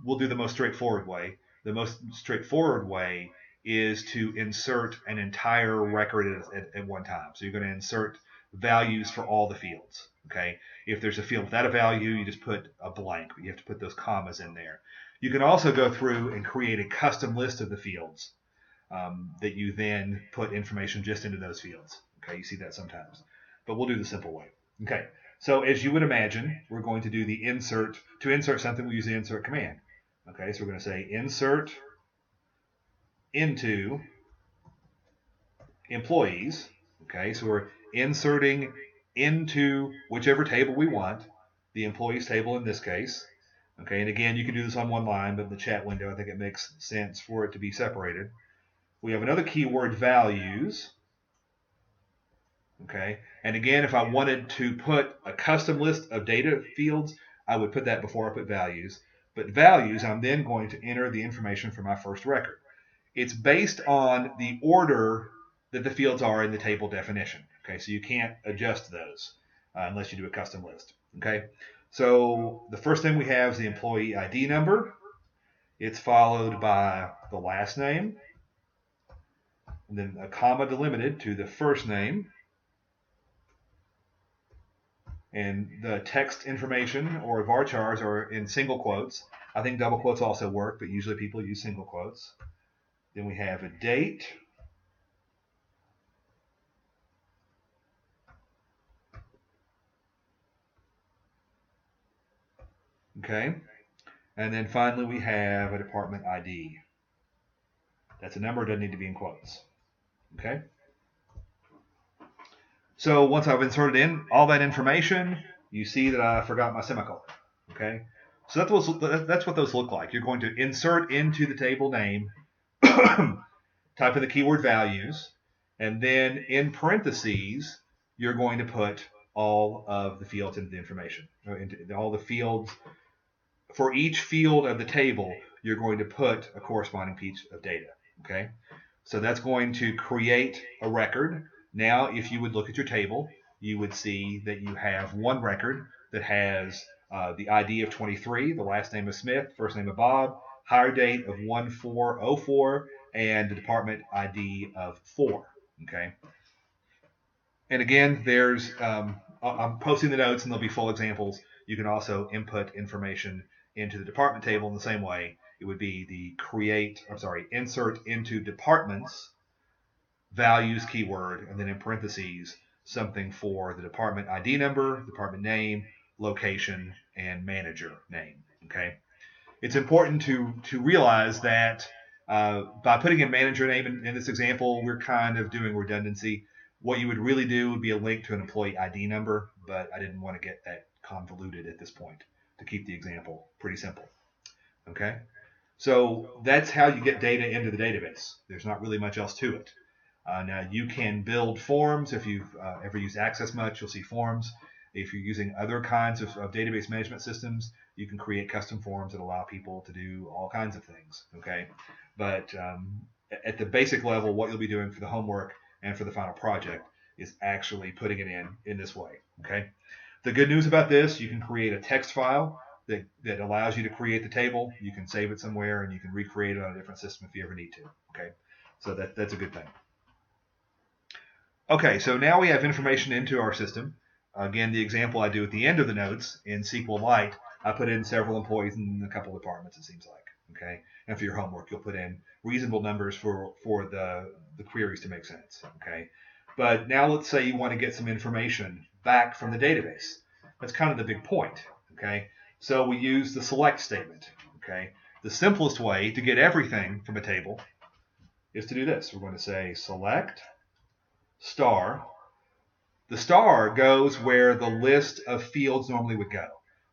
We'll do the most straightforward way. The most straightforward way is to insert an entire record at one time. So you're going to insert values for all the fields. Okay. If there's a field without a value, you just put a blank. You have to put those commas in there. You can also go through and create a custom list of the fields that you then put information just into those fields. Okay. You see that sometimes. But we'll do the simple way. Okay. So as you would imagine, we're going to do the insert. To insert something, we use the insert command. Okay. So we're going to say insert into employees. Okay. So we're inserting into whichever table we want, the employees table in this case. Okay. And again, you can do this on one line, but in the chat window, I think it makes sense for it to be separated. We have another keyword, values. Okay, and again, if I wanted to put a custom list of data fields, I would put that before I put values. But values, I'm then going to enter the information for my first record. It's based on the order that the fields are in the table definition. Okay, so you can't adjust those unless you do a custom list. Okay, so the first thing we have is the employee ID number. It's followed by the last name, and then a comma delimited to the first name. And the text information or varchars are in single quotes. I think double quotes also work, but usually people use single quotes. Then we have a date. Okay. And then finally we have a department ID. That's a number, doesn't need to be in quotes. Okay. So once I've inserted in all that information, you see that I forgot my semicolon. Okay. So that's what those look like. You're going to insert into the table name, type in the keyword values, and then in parentheses, you're going to put all of the fields into the information. Into all the fields. For each field of the table, you're going to put a corresponding piece of data. Okay. So that's going to create a record. Now, if you would look at your table, you would see that you have one record that has the ID of 23, the last name of Smith, first name of Bob, hire date of 1404, and the department ID of 4. Okay. And again, there's I'm posting the notes, and there'll be full examples. You can also input information into the department table in the same way. It would be the insert into departments. values keyword, and then in parentheses, something for the department ID number, department name, location, and manager name. Okay. It's important to realize that by putting a manager name in this example, we're kind of doing redundancy. What you would really do would be a link to an employee ID number, but I didn't want to get that convoluted at this point to keep the example pretty simple. Okay, so that's how you get data into the database. There's not really much else to it. Now you can build forms. If you've ever used Access much, you'll see forms. If you're using other kinds of database management systems, you can create custom forms that allow people to do all kinds of things. Okay, but at the basic level, what you'll be doing for the homework and for the final project is actually putting it in this way. Okay. The good news about this, you can create a text file that allows you to create the table. You can save it somewhere and you can recreate it on a different system if you ever need to. Okay, so that's a good thing. Okay, so now we have information into our system. Again, the example I do at the end of the notes in SQLite, I put in several employees in a couple of departments, it seems like. Okay, and for your homework, you'll put in reasonable numbers for the queries to make sense. Okay, but now let's say you want to get some information back from the database. That's kind of the big point. Okay, so we use the select statement. Okay, the simplest way to get everything from a table is to do this. We're going to say select star. The star goes where the list of fields normally would go.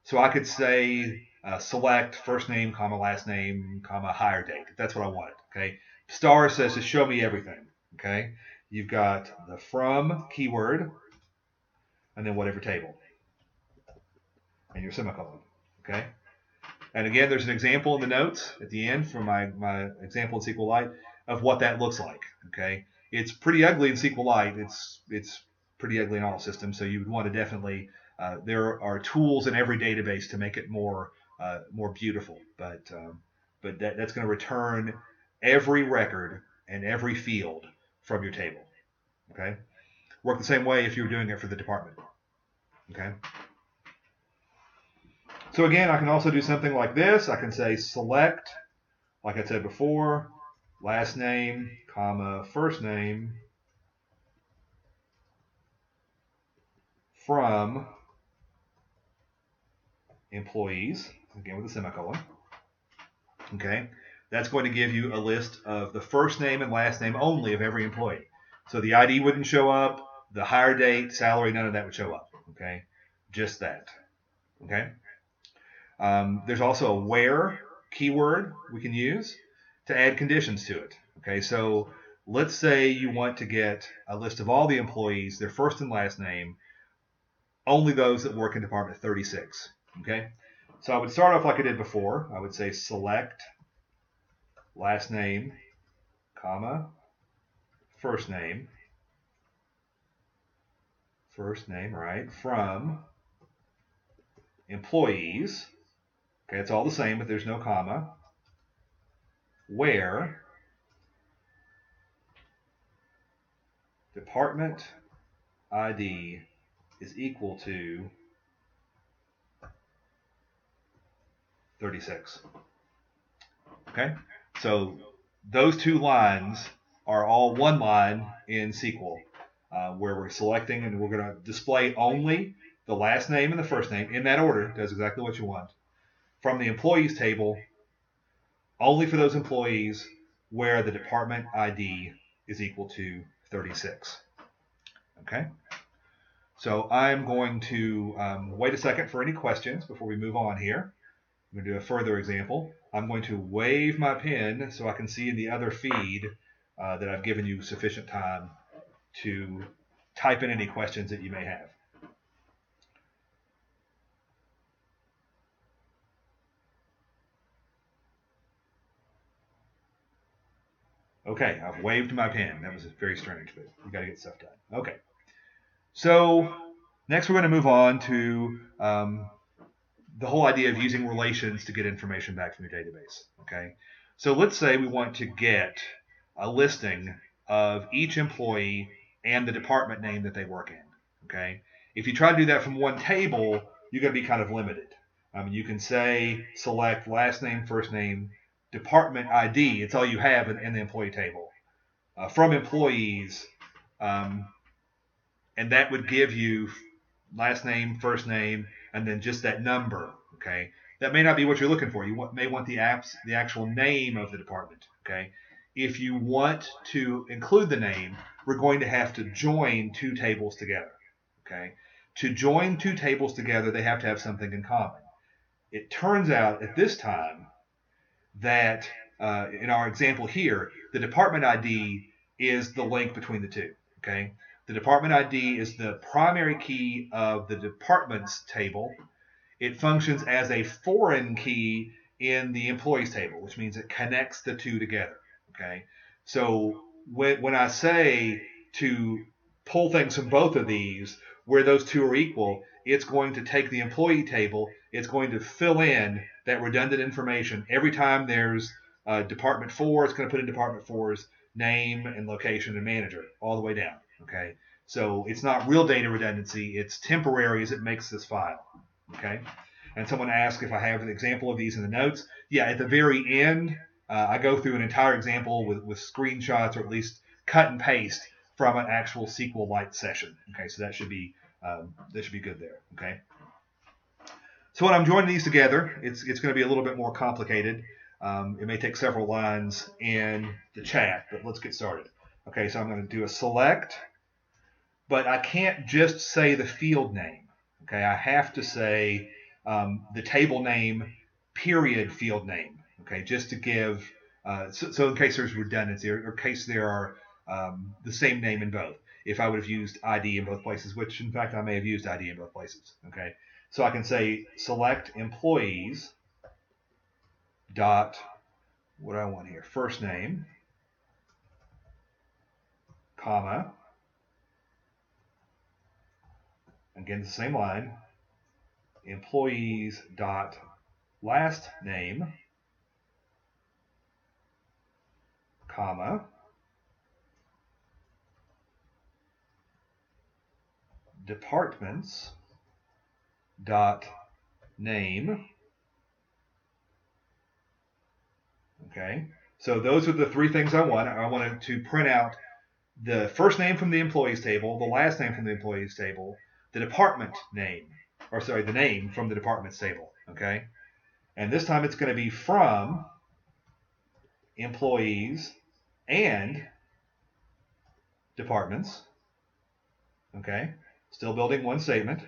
So I could say select first name, comma, last name, comma, hire date, if that's what I wanted. Okay. Star says to show me everything. Okay. You've got the from keyword and then whatever table and your semicolon. Okay. And again, there's an example in the notes at the end from my example in SQLite of what that looks like. Okay. It's pretty ugly in SQLite. It's pretty ugly in all systems, so you would want to definitely. There are tools in every database to make it more beautiful, but that's going to return every record and every field from your table. Okay. Work the same way if you were doing it for the department. Okay. So again, I can also do something like this. I can say select, like I said before, last name, comma, first name from employees, again with a semicolon. Okay, that's going to give you a list of the first name and last name only of every employee. So the ID wouldn't show up, the hire date, salary, none of that would show up. Okay, just that. Okay. There's also a where keyword we can use to add conditions to it. Okay, so let's say you want to get a list of all the employees, their first and last name, only those that work in Department 36. Okay, so I would start off like I did before. I would say select last name, comma, first name, right, from employees. Okay, it's all the same, but there's no comma. Where department ID is equal to 36. Okay, so those two lines are all one line in SQL where we're selecting and we're going to display only the last name and the first name in that order. Does exactly what you want. From the employees table, only for those employees where the department ID is equal to 36. Okay, so I'm going to wait a second for any questions before we move on here. I'm going to do a further example. I'm going to wave my pen so I can see in the other feed that I've given you sufficient time to type in any questions that you may have. Okay, I've waved my pen. That was very strange, but we got to get stuff done. Okay, so next we're going to move on to the whole idea of using relations to get information back from your database. Okay, so let's say we want to get a listing of each employee and the department name that they work in. Okay, if you try to do that from one table, you're going to be kind of limited. You can say select last name, first name, department ID. It's all you have in the employee table. from employees, um, and that would give you last name, first name, and then just that number. Okay, that may not be what you're looking for. You may want the actual name of the department. Okay, if you want to include the name, we're going to have to join two tables together. Okay, to join two tables together, they have to have something in common. It turns out at this time that in our example here, the department ID is the link between the two. Okay, the department ID is the primary key of the departments table. It functions as a foreign key in the employees table, which means it connects the two together. Okay, so when I say to pull things from both of these, where those two are equal, it's going to take the employee table, it's going to fill in that redundant information. Every time there's Department 4, it's going to put in Department 4's name and location and manager all the way down. Okay, so it's not real data redundancy, it's temporary as it makes this file. Okay, and someone asked if I have an example of these in the notes. Yeah, at the very end, I go through an entire example with screenshots, or at least cut and paste from an actual SQLite session. Okay, so that should be good there. Okay. So when I'm joining these together, it's going to be a little bit more complicated. It may take several lines in the chat, but let's get started. Okay, so I'm going to do a select, but I can't just say the field name. Okay, I have to say the table name, period, field name. Okay, just to give, so in case there's redundancy, or in case there are the same name in both. If I would have used ID in both places, which in fact I may have used ID in both places. Okay, so I can say select employees dot, what do I want here? First name, comma, again the same line, employees dot last name, comma, departments dot name. Okay, so those are the three things I want. I wanted to print out the first name from the employees table, the last name from the employees table, the department name, or sorry, the name from the departments table. Okay, and this time it's going to be from employees and departments. Okay, still building one statement.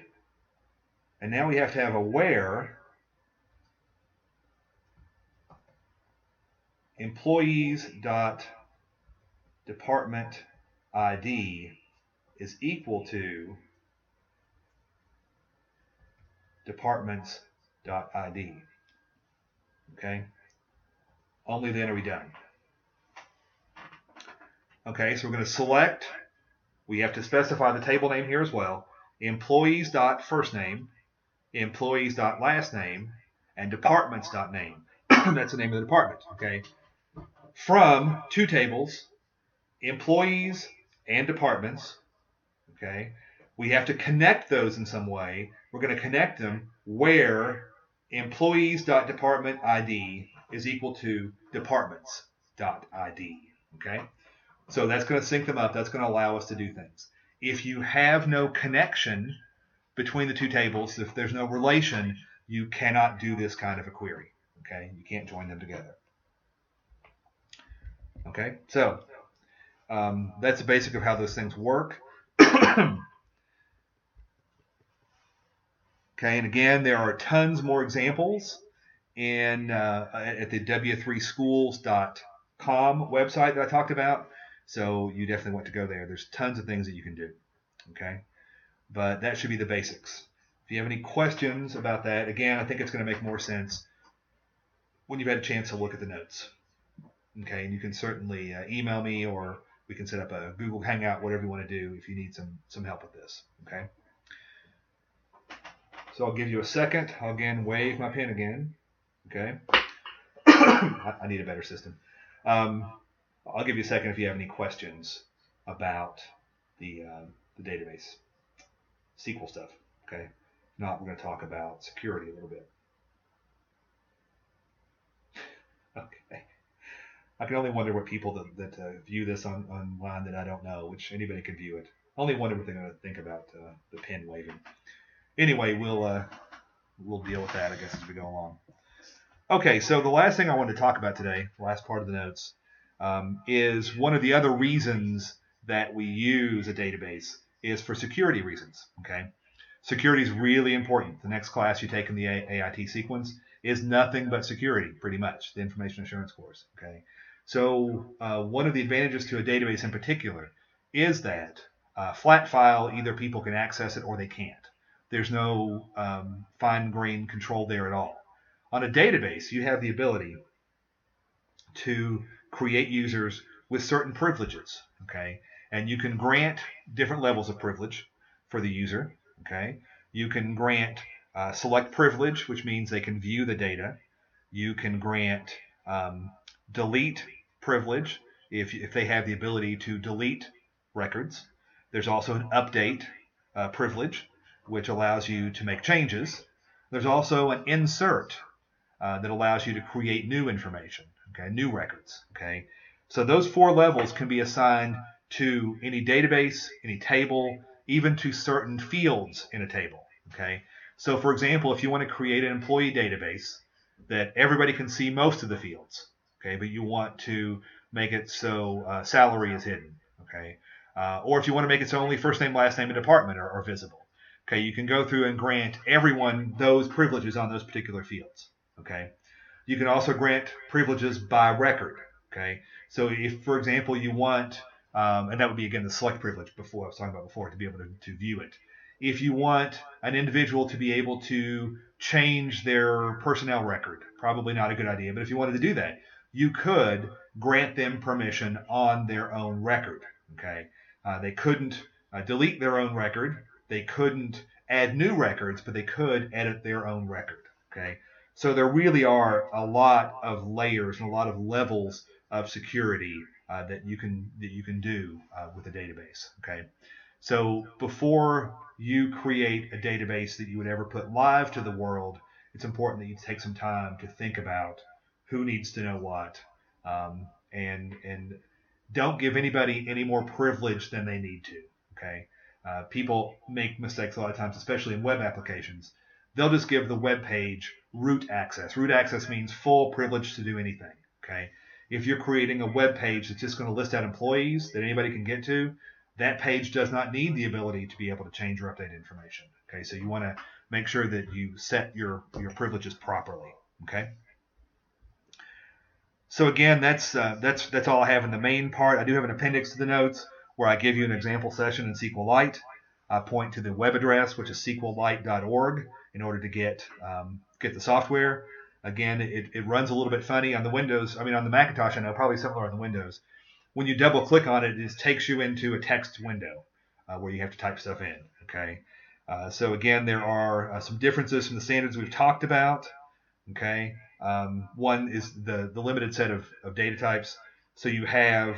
And now we have to have a where employees dot department ID is equal to departments dot ID. Okay, only then are we done. Okay, so we're going to select. We have to specify the table name here as well. Employees dot first name, employees dot last name, and departments dot name. That's the name of the department. Okay, from two tables, employees and departments. Okay, we have to connect those in some way. We're going to connect them where employees.department ID is equal to departments.id. Okay, so that's going to sync them up. That's going to allow us to do things. If you have no connection between the two tables, if there's no relation, you cannot do this kind of a query. Okay, you can't join them together. Okay, so that's the basic of how those things work. Okay, and again, there are tons more examples at the w3schools.com website that I talked about. So you definitely want to go there. There's tons of things that you can do. Okay, but that should be the basics. If you have any questions about that, again, I think it's going to make more sense when you've had a chance to look at the notes. Okay, and you can certainly email me, or we can set up a Google Hangout, whatever you want to do if you need some help with this. Okay. So I'll give you a second. I'll again wave my pen again. Okay. I need a better system. I'll give you a second if you have any questions about the database SQL stuff. Okay. If not, we're going to talk about security a little bit. Okay. I can only wonder what people that view this online that I don't know, which anybody can view it. Only wonder what they're going to think about the pen waving. Anyway, we'll deal with that, I guess, as we go along. Okay, so the last thing I wanted to talk about today, the last part of the notes, is one of the other reasons that we use a database is for security reasons. Okay, security is really important. The next class you take in the AIT sequence is nothing but security, pretty much, the information assurance course. Okay, so one of the advantages to a database in particular is that flat file, either people can access it or they can't. There's no fine-grained control there at all. On a database, you have the ability to create users with certain privileges, okay? And you can grant different levels of privilege for the user, okay? You can grant select privilege, which means they can view the data. You can grant delete privilege if they have the ability to delete records. There's also an update privilege, which allows you to make changes. There's also an insert that allows you to create new information, okay, new records, okay. So those 4 levels can be assigned to any database, any table, even to certain fields in a table, okay. So for example, if you want to create an employee database that everybody can see most of the fields, okay, but you want to make it so salary is hidden, okay, or if you want to make it so only first name, last name, and department are visible, okay, you can go through and grant everyone those privileges on those particular fields. Okay, you can also grant privileges by record. Okay, so if, for example, you want, and that would be again the select privilege before I was talking about before, to be able to view it. If you want an individual to be able to change their personnel record, probably not a good idea, but if you wanted to do that, you could grant them permission on their own record. Okay, they couldn't delete their own record, they couldn't add new records, but they could edit their own record. Okay. So there really are a lot of layers and a lot of levels of security that you can do with a database. Okay, so before you create a database that you would ever put live to the world, it's important that you take some time to think about who needs to know what, and don't give anybody any more privilege than they need to. Okay, people make mistakes a lot of times, especially in web applications. They'll just give the web page root access. Root access means full privilege to do anything. Okay. If you're creating a web page that's just going to list out employees that anybody can get to, that page does not need the ability to be able to change or update information. Okay. So you want to make sure that you set your privileges properly. Okay. So again, that's all I have in the main part. I do have an appendix to the notes where I give you an example session in SQLite. I point to the web address, which is sqlite.org, in order to get the software. Again, it runs a little bit funny on the Windows. I mean, on the Macintosh, I know, probably similar on the Windows. When you double click on it, it just takes you into a text window where you have to type stuff in. Okay. So again, there are some differences from the standards we've talked about. Okay. One is the limited set of data types. So you have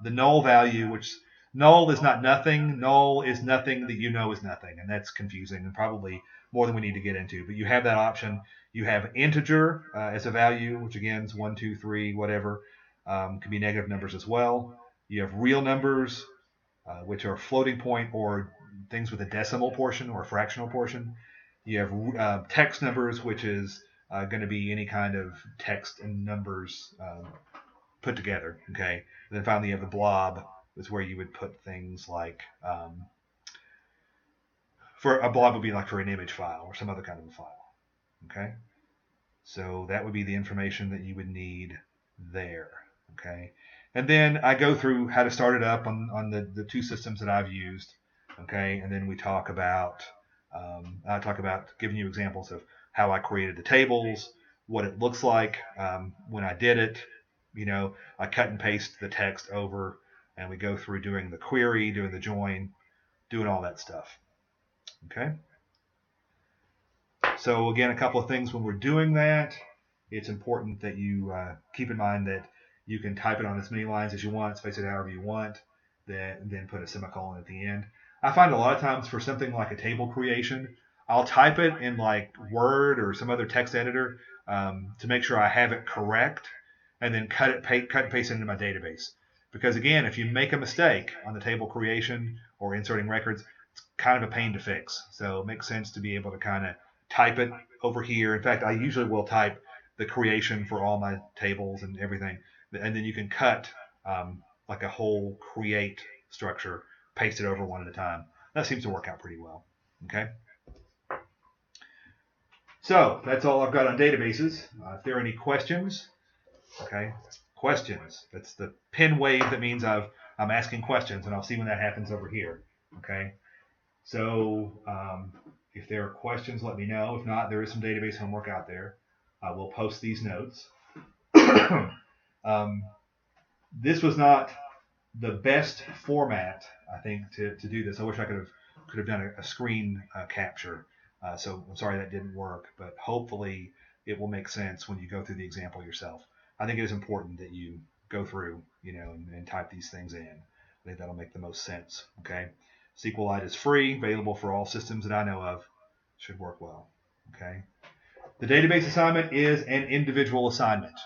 the null value, which null is not nothing. Null is nothing that you know is nothing, and that's confusing and probably more than we need to get into. But you have that option. You have integer as a value, which again is 1, 2, 3, whatever. Can be negative numbers as well. You have real numbers, which are floating point or things with a decimal portion or a fractional portion. You have text numbers, which is going to be any kind of text and numbers put together. Okay. And then finally, you have the blob, is where you would put things like, for a blob would be like for an image file or some other kind of a file. Okay. So that would be the information that you would need there. Okay. And then I go through how to start it up on the 2 systems that I've used. Okay. And then we talk about, I talk about giving you examples of how I created the tables, what it looks like when I did it. You know, I cut and paste the text over, and we go through doing the query, doing the join, doing all that stuff. Okay. So again, a couple of things when we're doing that, it's important that you keep in mind that you can type it on as many lines as you want, space it however you want, then put a semicolon at the end. I find a lot of times for something like a table creation, I'll type it in like Word or some other text editor to make sure I have it correct. and then cut and paste it into my database. Because again, if you make a mistake on the table creation or inserting records, it's kind of a pain to fix. So it makes sense to be able to kind of type it over here. In fact, I usually will type the creation for all my tables and everything, and then you can cut like a whole create structure, paste it over one at a time. That seems to work out pretty well. Okay. So that's all I've got on databases. If there are any questions, okay, questions. That's the pin wave. That means I'm asking questions, and I'll see when that happens over here. Okay. So if there are questions, let me know. If not, there is some database homework out there. I will post these notes. This was not the best format, I think, to do this. I wish I could have done a screen capture. So I'm sorry that didn't work, but hopefully it will make sense when you go through the example yourself. I think it is important that you go through, and type these things in. I think that'll make the most sense. Okay. SQLite is free, available for all systems that I know of. Should work well. Okay. The database assignment is an individual assignment.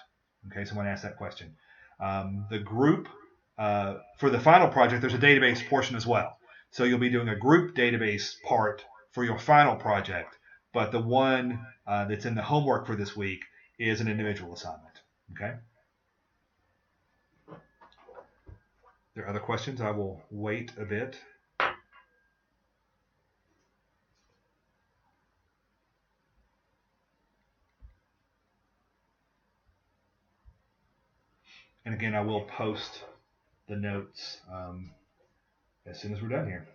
Okay, someone asked that question. The group, for the final project, there's a database portion as well. So you'll be doing a group database part for your final project, but the one that's in the homework for this week is an individual assignment. Okay. If there are other questions, I will wait a bit. And again, I will post the notes as soon as we're done here.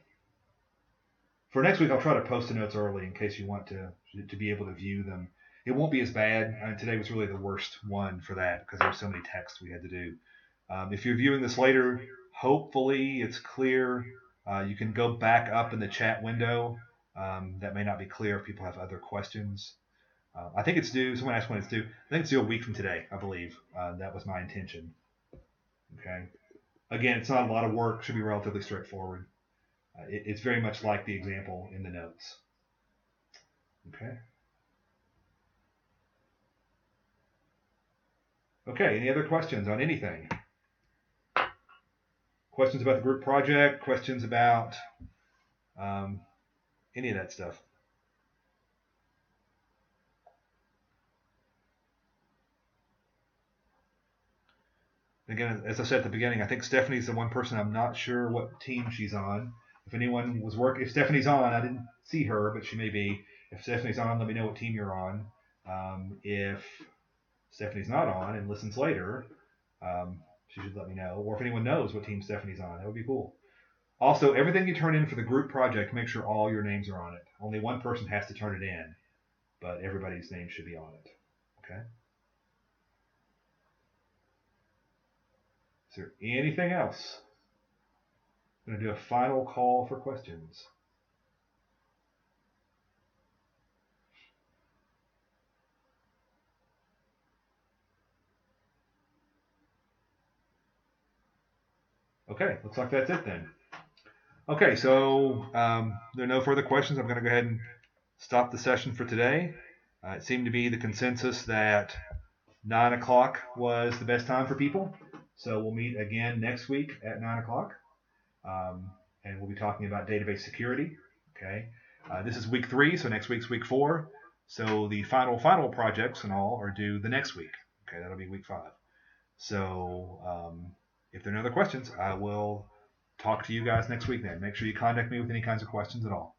For next week, I'll try to post the notes early in case you want to be able to view them. It won't be as bad. Today was really the worst one for that because there were so many texts we had to do. If you're viewing this later, hopefully it's clear. You can go back up in the chat window. That may not be clear if people have other questions. I think it's due. Someone asked when it's due. I think it's due a week from today, I believe. That was my intention. Okay. Again, it's not a lot of work. Should be relatively straightforward. It's very much like the example in the notes. Okay. Okay, any other questions on anything? Questions about the group project? Questions about any of that stuff? Again, as I said at the beginning, I think Stephanie's the one person I'm not sure what team she's on. If anyone was working, if Stephanie's on, I didn't see her, but she may be. If Stephanie's on, let me know what team you're on. If Stephanie's not on and listens later, she should let me know. Or if anyone knows what team Stephanie's on, that would be cool. Also, everything you turn in for the group project, make sure all your names are on it. Only one person has to turn it in, but everybody's name should be on it. Okay? Is there anything else? I'm going to do a final call for questions. Okay, looks like that's it then. Okay, so there are no further questions. I'm going to go ahead and stop the session for today. It seemed to be the consensus that 9 o'clock was the best time for people. So we'll meet again next week at 9 o'clock. And we'll be talking about database security. Okay, this is week 3, so next week's week 4. So the final projects and all are due the next week. Okay, that'll be week 5. So if there are no other questions, I will talk to you guys next week then. Make sure you contact me with any kinds of questions at all.